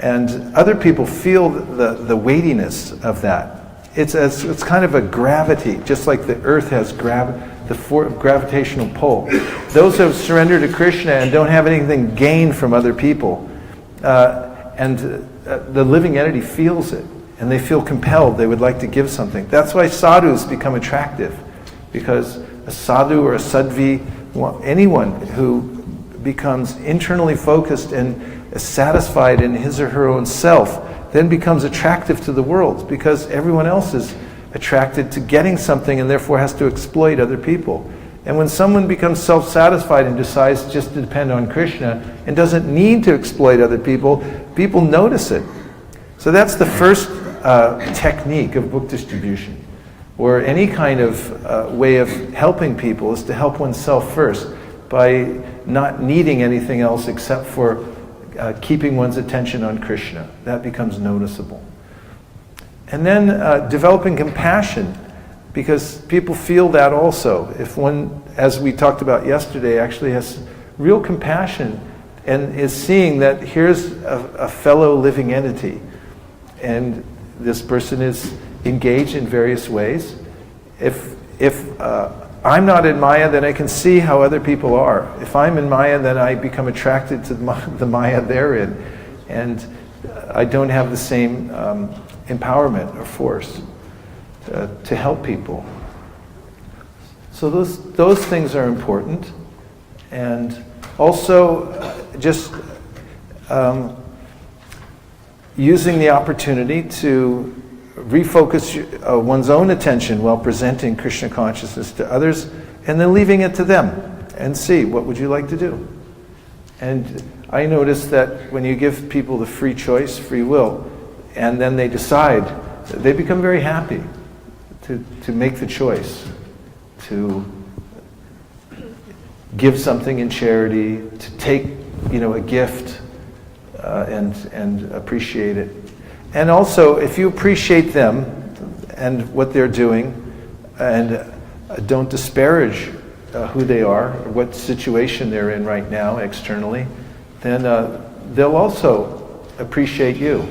And other people feel the weightiness of that. It's kind of a gravity, just like the earth has gravitational pull. Those who have surrendered to Krishna and don't have anything gained from other people, and the living entity feels it, and they feel compelled, they would like to give something. That's why sadhus become attractive, because a sadhu or a sadhvi, anyone who becomes internally focused and satisfied in his or her own self, then becomes attractive to the world, because everyone else is attracted to getting something and therefore has to exploit other people. And when someone becomes self-satisfied and decides just to depend on Krishna and doesn't need to exploit other people, people notice it. So that's the first technique of book distribution, or any kind of way of helping people, is to help oneself first by not needing anything else except for keeping one's attention on Krishna. That becomes noticeable. And then developing compassion, because people feel that also. If one, as we talked about yesterday, actually has real compassion and is seeing that here's a fellow living entity, and this person is engaged in various ways. If I'm not in Maya, then I can see how other people are. If I'm in Maya, then I become attracted to the Maya they're in, and I don't have the same empowerment or force to help people. So those things are important, and also just using the opportunity to refocus one's own attention while presenting Krishna consciousness to others, and then leaving it to them and see, what would you like to do? And I notice that when you give people the free choice, free will, and then they decide, they become very happy to make the choice, to give something in charity, to take, a gift and appreciate it. And also, if you appreciate them and what they're doing, and don't disparage who they are, or what situation they're in right now externally, then they'll also appreciate you.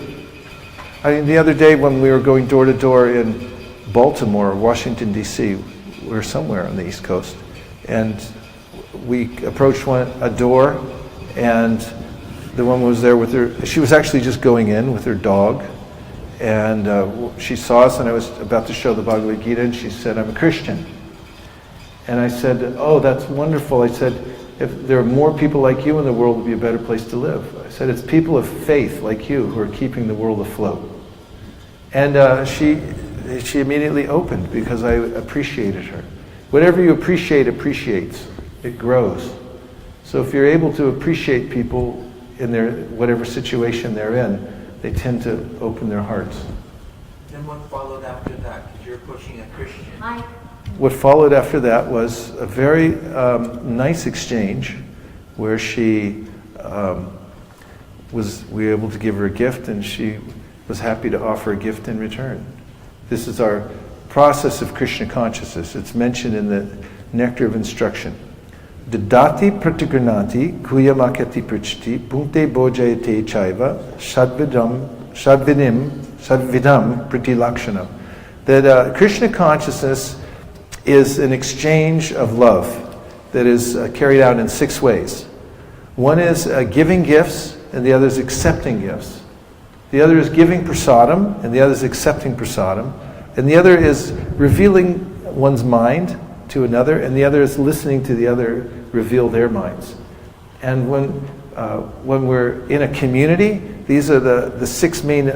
I mean, the other day when we were going door to door in Baltimore, Washington, D.C., we were somewhere on the East Coast, and we approached a door, and the woman was there with her, she was actually just going in with her dog, and she saw us, and I was about to show the Bhagavad-gita, and she said, "I'm a Christian." And I said, "Oh, that's wonderful." I said, "If there are more people like you in the world, it would be a better place to live." I said, "It's people of faith like you who are keeping the world afloat." And she immediately opened, because I appreciated her. Whatever you appreciate appreciates. It grows. So if you're able to appreciate people in their whatever situation they're in, they tend to open their hearts. Then what followed after that? Because you're pushing a Christian. What followed after that was a very nice exchange, where we were able to give her a gift, and she was happy to offer a gift in return. This is our process of Krishna consciousness. It's mentioned in the Nectar of Instruction. Dadati pratigranati kuyamakati prichti punkte bojayate chaiva shadvidam pritilakshanam. That Krishna consciousness is an exchange of love that is carried out in 6 ways. One is giving gifts, and the other is accepting gifts. The other is giving prasadam, and the other is accepting prasadam. And the other is revealing one's mind to another, and the other is listening to the other reveal their minds. And when we're in a community, these are the 6 main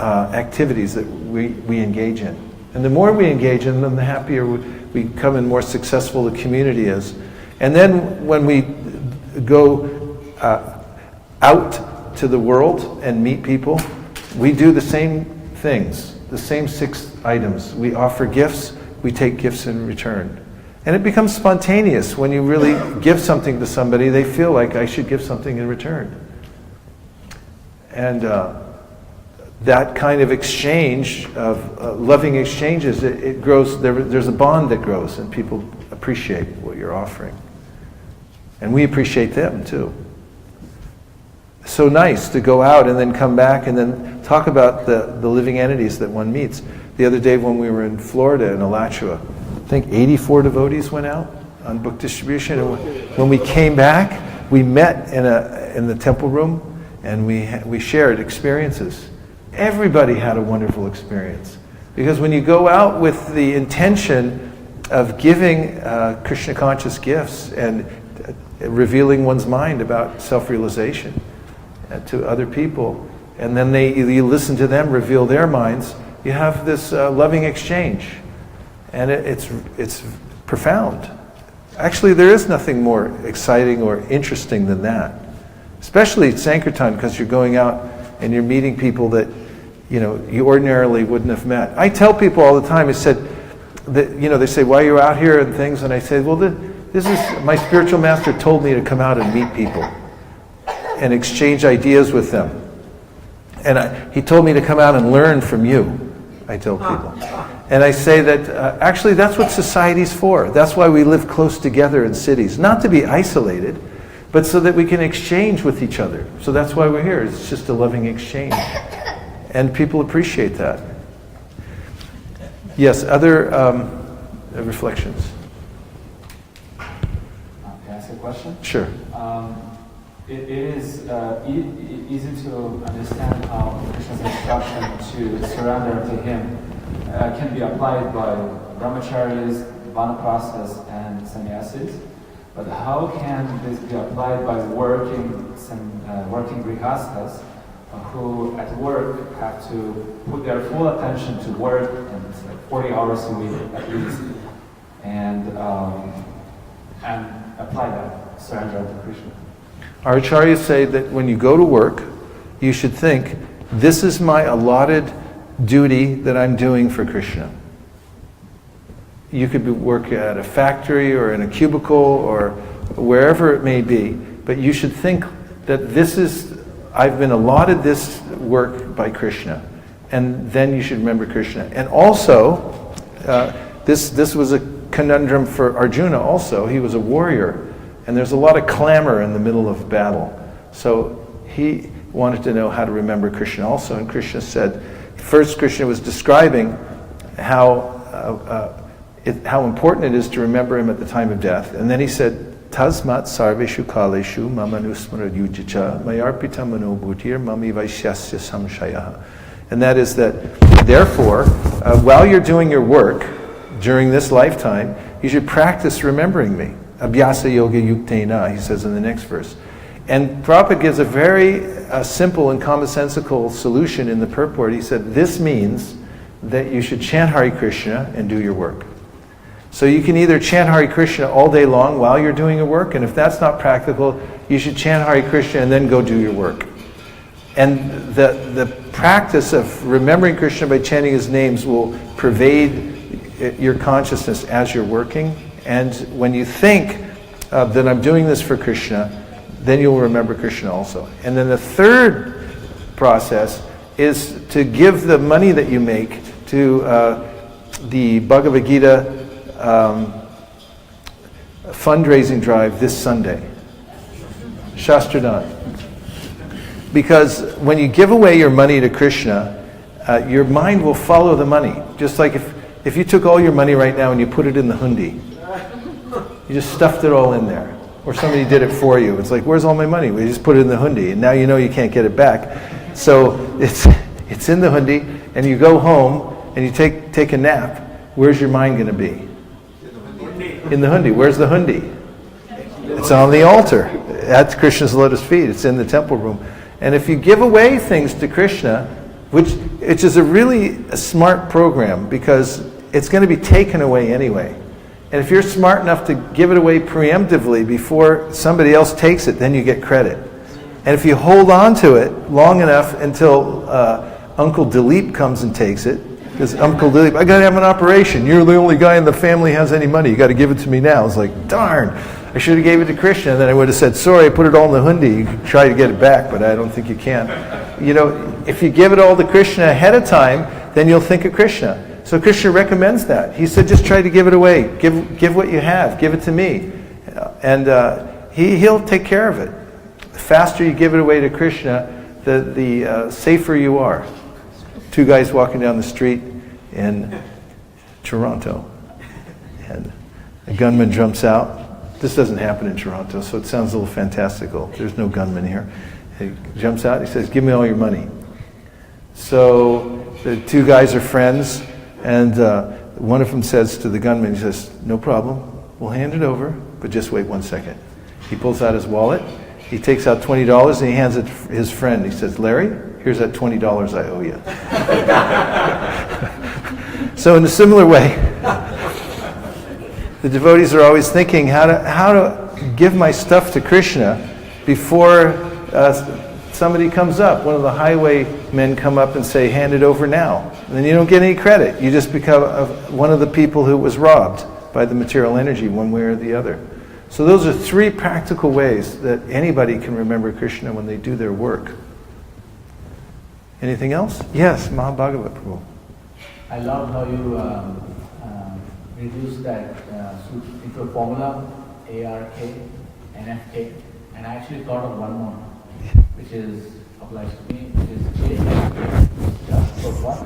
activities that we engage in. And the more we engage in them, the happier we become and more successful the community is. And then when we go out to the world and meet people, we do the same things, the same 6 items. We offer gifts, we take gifts in return. And it becomes spontaneous. When you really give something to somebody, they feel like, I should give something in return. And that kind of exchange, of loving exchanges, it grows, there's a bond that grows, and people appreciate what you're offering. And we appreciate them too. So nice to go out and then come back and then talk about the living entities that one meets. The other day when we were in Florida, in Alachua, I think 84 devotees went out on book distribution. And when we came back, we met in the temple room, and we shared experiences. Everybody had a wonderful experience. Because when you go out with the intention of giving Krishna conscious gifts and revealing one's mind about self-realization to other people, and then you listen to them reveal their minds, you have this loving exchange. And it's profound. Actually, there is nothing more exciting or interesting than that. Especially at Sankirtan, because you're going out and you're meeting people that you ordinarily wouldn't have met. I tell people all the time, I said, that, they say, why are you out here and things? And I say, well, this is, my spiritual master told me to come out and meet people and exchange ideas with them. And he told me to come out and learn from you, I tell people. And I say that actually that's what society's for. That's why we live close together in cities. Not to be isolated, but so that we can exchange with each other. So that's why we're here. It's just a loving exchange. And people appreciate that. Yes, other reflections? Can I ask a question? Sure. It is easy to understand how Krishna's instruction to surrender to him can be applied by brahmacharis, vanaprasthas, and sannyasis. But how can this be applied by working grihasthas who at work have to put their full attention to work and 40 hours a week at least, and apply that surrender to Krishna? Our acharyas say that when you go to work, you should think, this is my allotted duty that I'm doing for Krishna. You could work at a factory or in a cubicle or wherever it may be, but you should think that I've been allotted this work by Krishna, and then you should remember Krishna. And also, this was a conundrum for Arjuna also. He was a warrior, and there's a lot of clamor in the middle of battle. So he wanted to know how to remember Krishna also, and Krishna said, first Krishna was describing how important it is to remember him at the time of death, and then he said, Tasmat sarveshu kaleshu mamanusmara yujicha mayarpita manobhutir mami vaishyasya samshaya. And that is that, therefore, while you're doing your work during this lifetime, you should practice remembering me. Abhyasa yoga yuktena, he says in the next verse. And Prabhupada gives a very simple and commonsensical solution in the purport. He said, this means that you should chant Hare Krishna and do your work. So you can either chant Hare Krishna all day long while you're doing your work, and if that's not practical, you should chant Hare Krishna and then go do your work. And the practice of remembering Krishna by chanting his names will pervade your consciousness as you're working. And when you think that I'm doing this for Krishna, then you'll remember Krishna also. And then the third process is to give the money that you make to the Bhagavad-gita fundraising drive this Sunday. Shastradan. Because when you give away your money to Krishna, your mind will follow the money. Just like if you took all your money right now and you put it in the hundi, you just stuffed it all in there. Or somebody did it for you. It's like, where's all my money? We just put it in the hundi, and now you know you can't get it back. So it's in the hundi, and you go home and you take a nap. Where's your mind going to be? In the hundi. Where's the hundi? It's on the altar. At Krishna's lotus feet. It's in the temple room. And if you give away things to Krishna, which is a smart program, because it's going to be taken away anyway. And if you're smart enough to give it away preemptively before somebody else takes it, then you get credit. And if you hold on to it long enough until Uncle Dilip comes and takes it, because Uncle Dilip, I got to have an operation. You're the only guy in the family who has any money. You got to give it to me now. It's like, darn, I should have gave it to Krishna. And then I would have said, sorry, I put it all in the hundi. You can try to get it back, but I don't think you can. If you give it all to Krishna ahead of time, then you'll think of Krishna. So Krishna recommends that. He said, just try to give it away. Give what you have. Give it to me. And he'll take care of it. The faster you give it away to Krishna, the safer you are. Two guys walking down the street in Toronto. And a gunman jumps out. This doesn't happen in Toronto, so it sounds a little fantastical. There's no gunman here. He jumps out. He says, give me all your money. So the two guys are friends. And one of them says to the gunman, he says, no problem, we'll hand it over, but just wait 1 second. He pulls out his wallet, he takes out $20 and he hands it to his friend. He says, Larry, here's that $20 I owe you. So in a similar way, the devotees are always thinking how to give my stuff to Krishna before somebody comes up. One of the highwaymen come up and say, hand it over now. And then you don't get any credit. You just become one of the people who was robbed by the material energy one way or the other. So those are 3 practical ways that anybody can remember Krishna when they do their work. Anything else? Yes, Mahabhagavat Prabhu. I love how you reduced that into a formula, ARK, NFK, and I actually thought of one more, which applies to me, which is JFK, just for what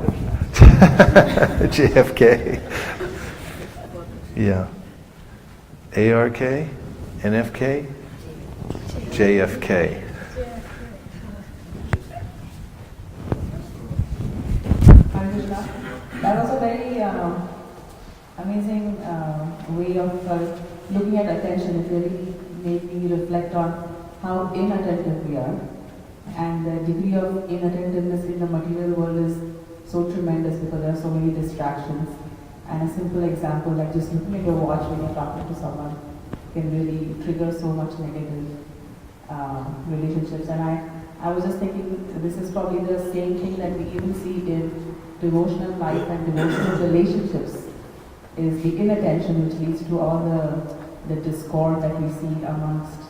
Krishna. JFK. Yeah. ARK, NFK, JFK. That was a very amazing way of looking at attention. It really made me reflect on how inattentive we are. And the degree of inattentiveness in the material world is so tremendous because there are so many distractions. And a simple example, like just looking at your watch when you're talking to someone, can really trigger so much negative relationships. And I was just thinking, this is probably the same thing that we even see in devotional life and devotional relationships, is the inattention which leads to all the discord that we see amongst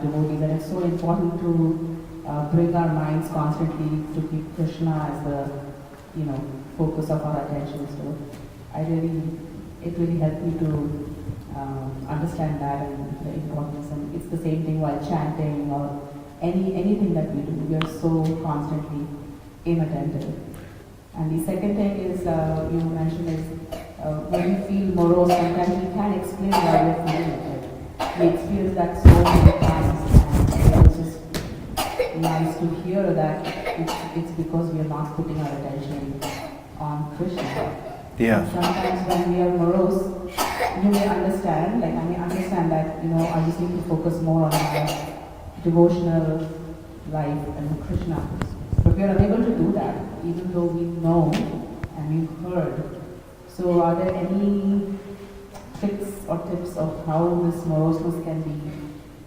devotees. And it's so important to bring our minds constantly to keep Krishna as the focus of our attention. So it really helped me to understand that and the importance. And it's the same thing while chanting or anything that we do. We are so constantly inattentive. And the second thing is, you mentioned is, when we feel morose, sometimes we can't explain why we're feeling it. We experience that so many times, and it's just nice to hear that it's because we are not putting our attention on Krishna. Yeah. And sometimes when we are morose, you may understand, understand that, I just need to focus more on my devotional life and Krishna. But we are unable to do that, even though we know and we've heard. So are there any tricks or tips of how this moroseness can be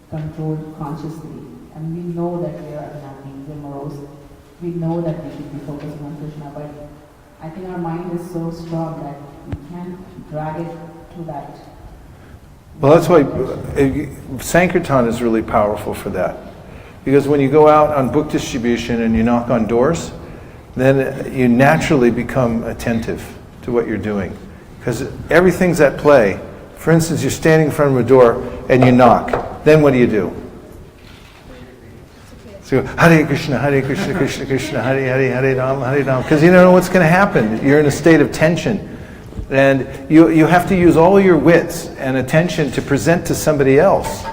controlled consciously? And we know that we are unhappy, we're morose. We know that we should be focusing on Krishna, but I think our mind is so strong that we can't drag it to that. Well, that's why Sankirtan is really powerful for that. Because when you go out on book distribution and you knock on doors, then you naturally become attentive to what you're doing. Because everything's at play. For instance, you're standing in front of a door and you knock. Then what do? So Hare Krishna, Krishna Krishna, Hare Hare, Hare Ram. Because you don't know what's going to happen. You're in a state of tension. And you have to use all your wits and attention to present to somebody else.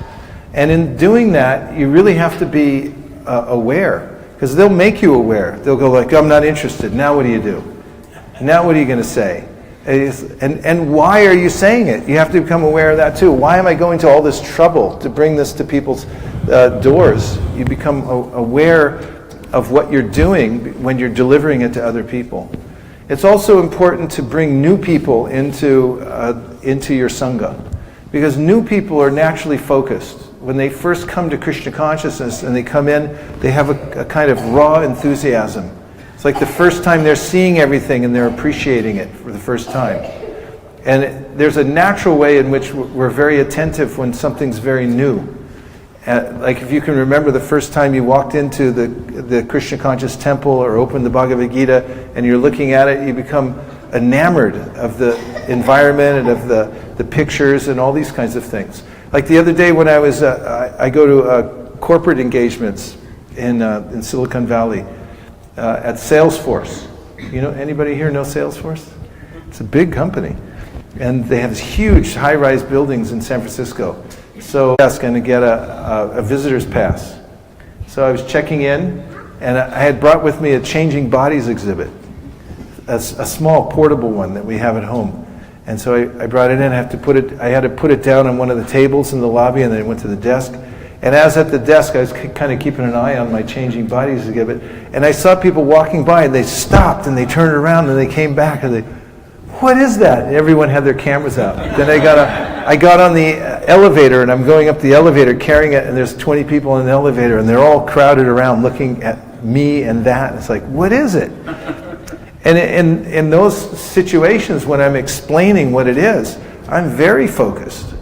And in doing that, you really have to be aware. Because they'll make you aware. They'll go like, I'm not interested. Now what do? Now what are you going to say? And why are you saying it? You have to become aware of that too. Why am I going to all this trouble to bring this to people's doors? You become aware of what you're doing when you're delivering it to other people. It's also important to bring new people into your Sangha. Because new people are naturally focused. When they first come to Krishna consciousness and they come in, they have a kind of raw enthusiasm. It's like the first time they're seeing everything and they're appreciating it for the first time. And there's a natural way in which we're very attentive when something's very new. Like if you can remember the first time you walked into the Krishna conscious temple or opened the Bhagavad-gita and you're looking at it, you become enamored of the environment and of the pictures and all these kinds of things. Like the other day when I was, I go to corporate engagements in Silicon Valley at Salesforce. Anybody here know Salesforce? It's a big company. And they have these huge high-rise buildings in San Francisco. So I was going to get a visitor's pass. So I was checking in, and I had brought with me a changing bodies exhibit, a small portable one that we have at home. And so I brought it in. I had to put it down on one of the tables in the lobby, and then I went to the desk. And as at the desk, I was kind of keeping an eye on my changing bodies exhibit, and I saw people walking by, and they stopped, and they turned around, and they came back, and they, what is that? Everyone had their cameras out. Then I got on the elevator, and I'm going up the elevator carrying it, and there's 20 people in the elevator, and they're all crowded around looking at me and that. It's like, what is it? And in those situations when I'm explaining what it is, I'm very focused.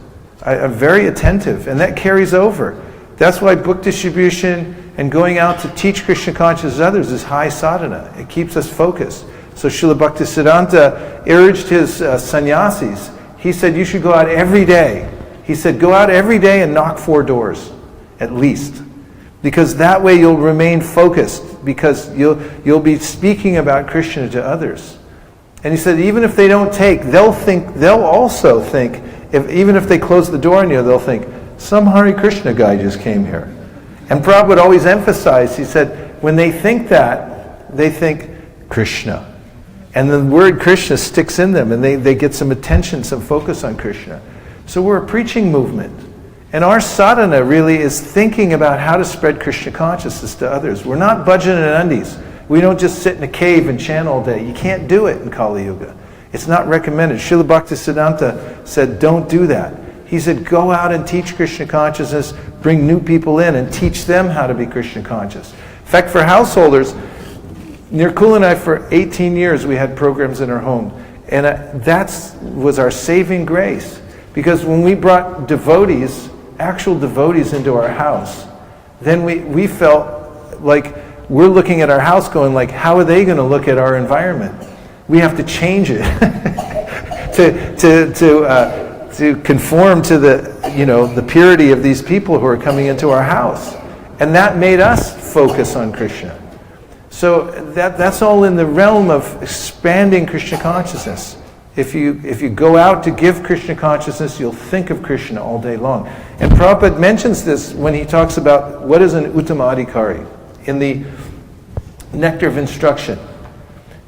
I'm very attentive, and that carries over. That's why book distribution and going out to teach Krishna consciousness to others is high sadhana. It keeps us focused. So Srila Bhaktisiddhanta urged his sannyasis. He said, you should go out every day. He said, go out every day and knock 4 doors, at least. Because that way you'll remain focused, because you'll be speaking about Krishna to others. And he said, even if they don't take, they'll also think, even if they close the door on you, they'll think, some Hare Krishna guy just came here. And Prabhupada would always emphasize, he said, when they think that, they think Krishna. And the word Krishna sticks in them, and they get some attention, some focus on Krishna. So we're a preaching movement. And our sadhana really is thinking about how to spread Krishna consciousness to others. We're not bhajan and undis. We don't just sit in a cave and chant all day. You can't do it in Kali Yuga. It's not recommended. Srila Bhaktisiddhanta said, don't do that. He said, go out and teach Krishna consciousness, bring new people in and teach them how to be Krishna conscious. In fact, for householders, near Kul and I, for 18 years, we had programs in our home. And that was our saving grace. Because when we brought devotees, actual devotees into our house, then we felt like we're looking at our house going like, how are they going to look at our environment? We have to change it to conform to the purity of these people who are coming into our house. And that made us focus on Krishna. So that's all in the realm of expanding Krishna consciousness. If you go out to give Krishna consciousness, you'll think of Krishna all day long. And Prabhupada mentions this when he talks about what is an Uttamadhikari. In the Nectar of Instruction,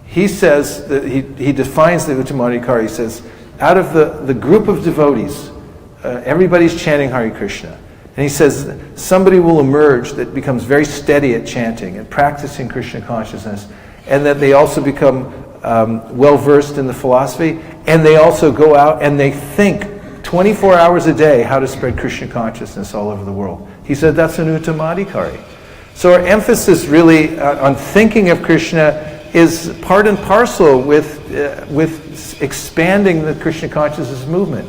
he says, that he defines the Uttamadhikari. He says, out of the group of devotees, everybody's chanting Hare Krishna. And he says, somebody will emerge that becomes very steady at chanting and practicing Krishna consciousness, and that they also become well-versed in the philosophy, and they also go out and they think 24 hours a day how to spread Krishna consciousness all over the world. He said that's an Uttamadhikari. So our emphasis really on thinking of Krishna is part and parcel with expanding the Krishna consciousness movement.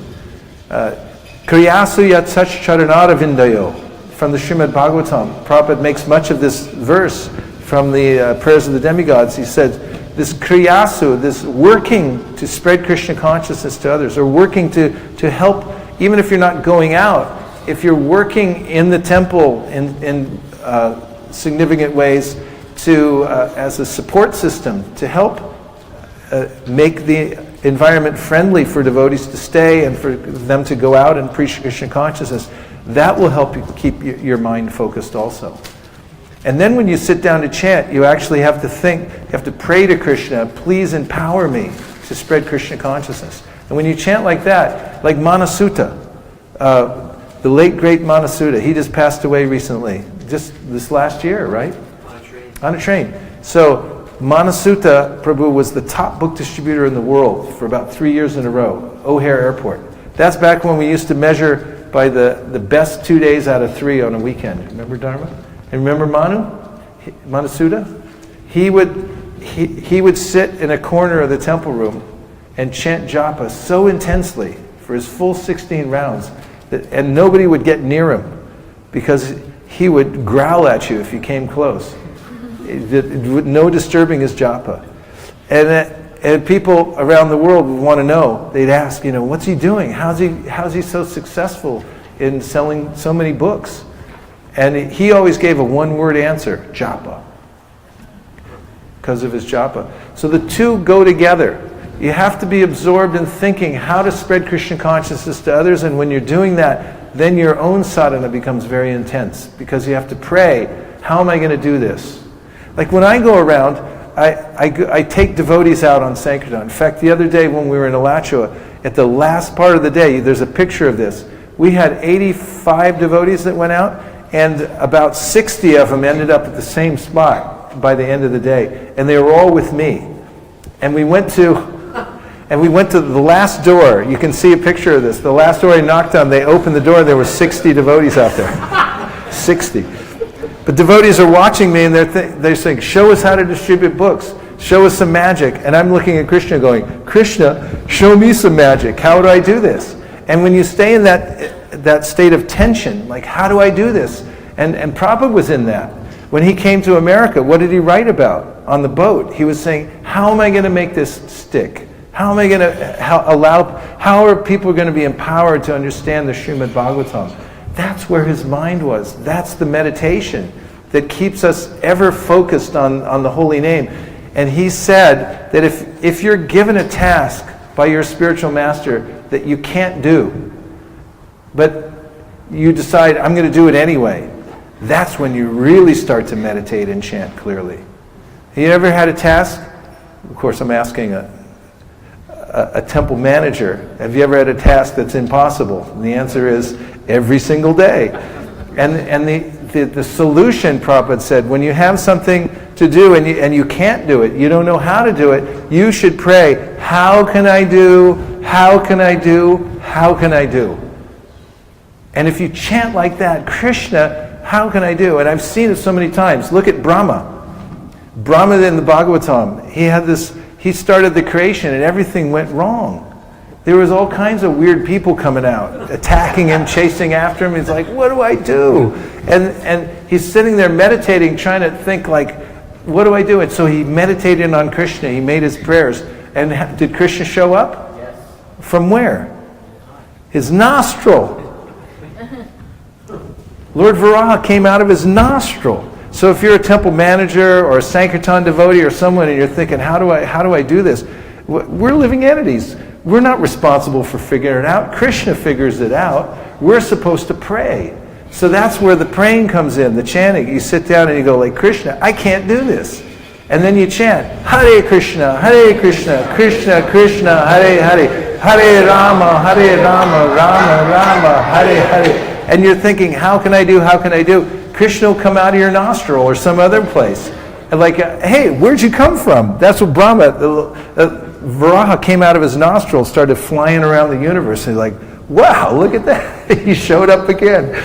Kriyasu yatsach charanara vindayo, from the Srimad Bhagavatam. Prabhupada makes much of this verse from the prayers of the demigods. He said, this kriyasu, this working to spread Krishna consciousness to others, or working to help, even if you're not going out, if you're working in the temple in significant ways to as a support system to help make the environment friendly for devotees to stay and for them to go out and preach Krishna consciousness, that will help you keep your mind focused also. And then when you sit down to chant, you actually have to think, you have to pray to Krishna, please empower me to spread Krishna consciousness. And when you chant like that, like Manasutta, the late great Manasutta, he just passed away recently, just this last year, right? On a train. So Manasutta Prabhu was the top book distributor in the world for about 3 years in a row, O'Hare Airport. That's back when we used to measure by the best 2 days out of 3 on a weekend. Remember Dharma? And remember Manasutta? He would sit in a corner of the temple room and chant japa so intensely for his full 16 rounds, and nobody would get near him because he would growl at you if you came close. No disturbing his japa. And people around the world would want to know. They'd ask, what's he doing? How's he so successful in selling so many books? And he always gave a one-word answer, japa, because of his japa. So the two go together. You have to be absorbed in thinking how to spread Krishna consciousness to others, and when you're doing that, then your own sadhana becomes very intense, because you have to pray, how am I going to do this? Like when I go around, I take devotees out on Sankirtan. In fact, the other day when we were in Alachua, at the last part of the day, there's a picture of this. We had 85 devotees that went out, and about 60 of them ended up at the same spot by the end of the day. And they were all with me. And we went to And we went to the last door. You can see a picture of this. The last door I knocked on, they opened the door, there were 60 devotees out there. 60. But devotees are watching me and they're saying, show us how to distribute books. Show us some magic. And I'm looking at Krishna going, Krishna, show me some magic. How do I do this? And when you stay in that state of tension, like, how do I do this? And Prabhupada was in that. When he came to America, what did he write about on the boat? He was saying, how am I going to make this stick? How am I going to how are people going to be empowered to understand the Srimad Bhagavatam? That's where his mind was. That's the meditation that keeps us ever focused on the holy name. And he said that if you're given a task by your spiritual master that you can't do, but you decide, I'm going to do it anyway, that's when you really start to meditate and chant clearly. Have you ever had a task? Of course, I'm asking a temple manager, have you ever had a task that's impossible? And the answer is every single day. And the solution, Prabhupada said, when you have something to do and you can't do it, you don't know how to do it, you should pray, how can I do, how can I do, how can I do? And if you chant like that, Krishna, how can I do? And I've seen it so many times. Look at Brahma. Brahma in the Bhagavatam, he started the creation and everything went wrong. There was all kinds of weird people coming out, attacking him, chasing after him. He's like, what do I do? And he's sitting there meditating, trying to think like, what do I do? And so he meditated on Krishna. He made his prayers. And did Krishna show up? Yes. From where? His nostril. Lord Varaha came out of his nostril. So if you're a temple manager or a Sankirtan devotee or someone and you're thinking, how do I do this? We're living entities. We're not responsible for figuring it out. Krishna figures it out. We're supposed to pray. So that's where the praying comes in, the chanting. You sit down and you go like, Krishna, I can't do this. And then you chant, Hare Krishna, Krishna Krishna, Hare Hare, Hare Rama, Rama Rama, Hare Hare. And you're thinking, how can I do? Krishna will come out of your nostril or some other place. And like, hey, where'd you come from? That's what Brahma, Varaha came out of his nostril, started flying around the universe. And like, wow, look at that. He showed up again.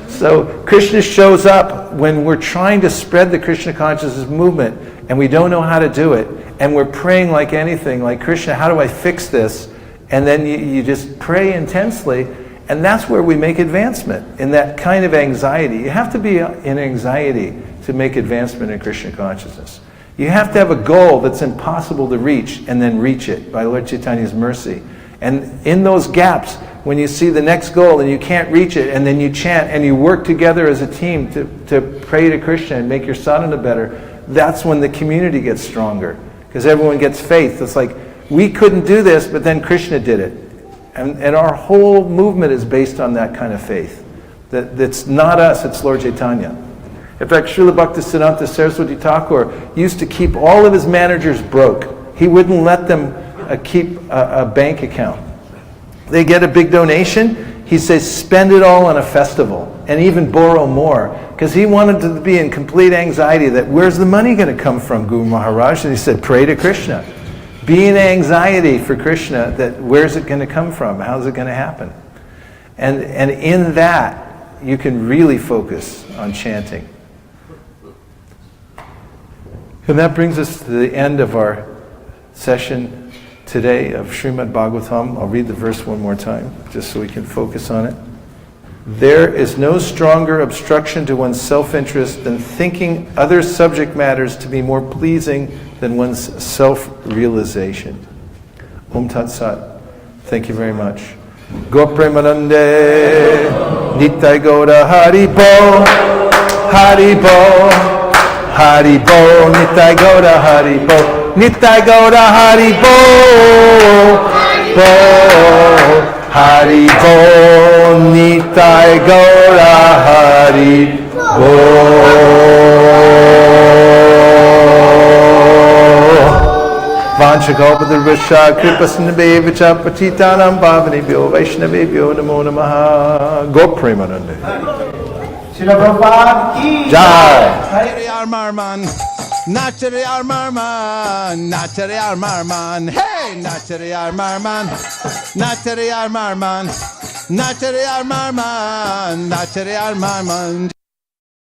So Krishna shows up when we're trying to spread the Krishna consciousness movement and we don't know how to do it. And we're praying like anything, like, Krishna, how do I fix this? And then you just pray intensely. And that's where we make advancement, in that kind of anxiety. You have to be in anxiety to make advancement in Krishna consciousness. You have to have a goal that's impossible to reach and then reach it by Lord Chaitanya's mercy. And in those gaps, when you see the next goal and you can't reach it, and then you chant and you work together as a team to pray to Krishna and make your sadhana better, that's when the community gets stronger. Because everyone gets faith. It's like, we couldn't do this, but then Krishna did it. And our whole movement is based on that kind of faith. That's not us, it's Lord Chaitanya. In fact, Srila Bhaktisiddhanta Saraswati Thakur used to keep all of his managers broke. He wouldn't let them keep a bank account. They get a big donation, he says, spend it all on a festival, and even borrow more. Because he wanted to be in complete anxiety that, where's the money going to come from, Guru Maharaj? And he said, pray to Krishna. Be in anxiety for Krishna, that where's it going to come from? How's it going to happen? And in that, you can really focus on chanting. And that brings us to the end of our session today of Srimad Bhagavatam. I'll read the verse one more time, just so we can focus on it. There is no stronger obstruction to one's self-interest than thinking other subject matters to be more pleasing than one's self-realization. Om Tat Sat. Thank you very much. Go Premanande, Nitai Gaura Hari Bo, Hari Bo, Hari Bo, Nitai Gaura Hari Bo, Nitai Gaura Hari Bo, Bo, Hari Bo, Nitai Gaura Hari Bo. Vanchakalpadurvasya Kripasnabhevacha Patitanam Bhavanebhyo Vaishnavebhyo Namo Namaha. Go Premanande. Srila Prabhupada ki Jai. Hare Armarman. Nachariyar Marman, Nachariyar Marman, hey, Nachariyar Marman, Nachariyar Marman, Nachariyar Marman, Nachariyar Marman.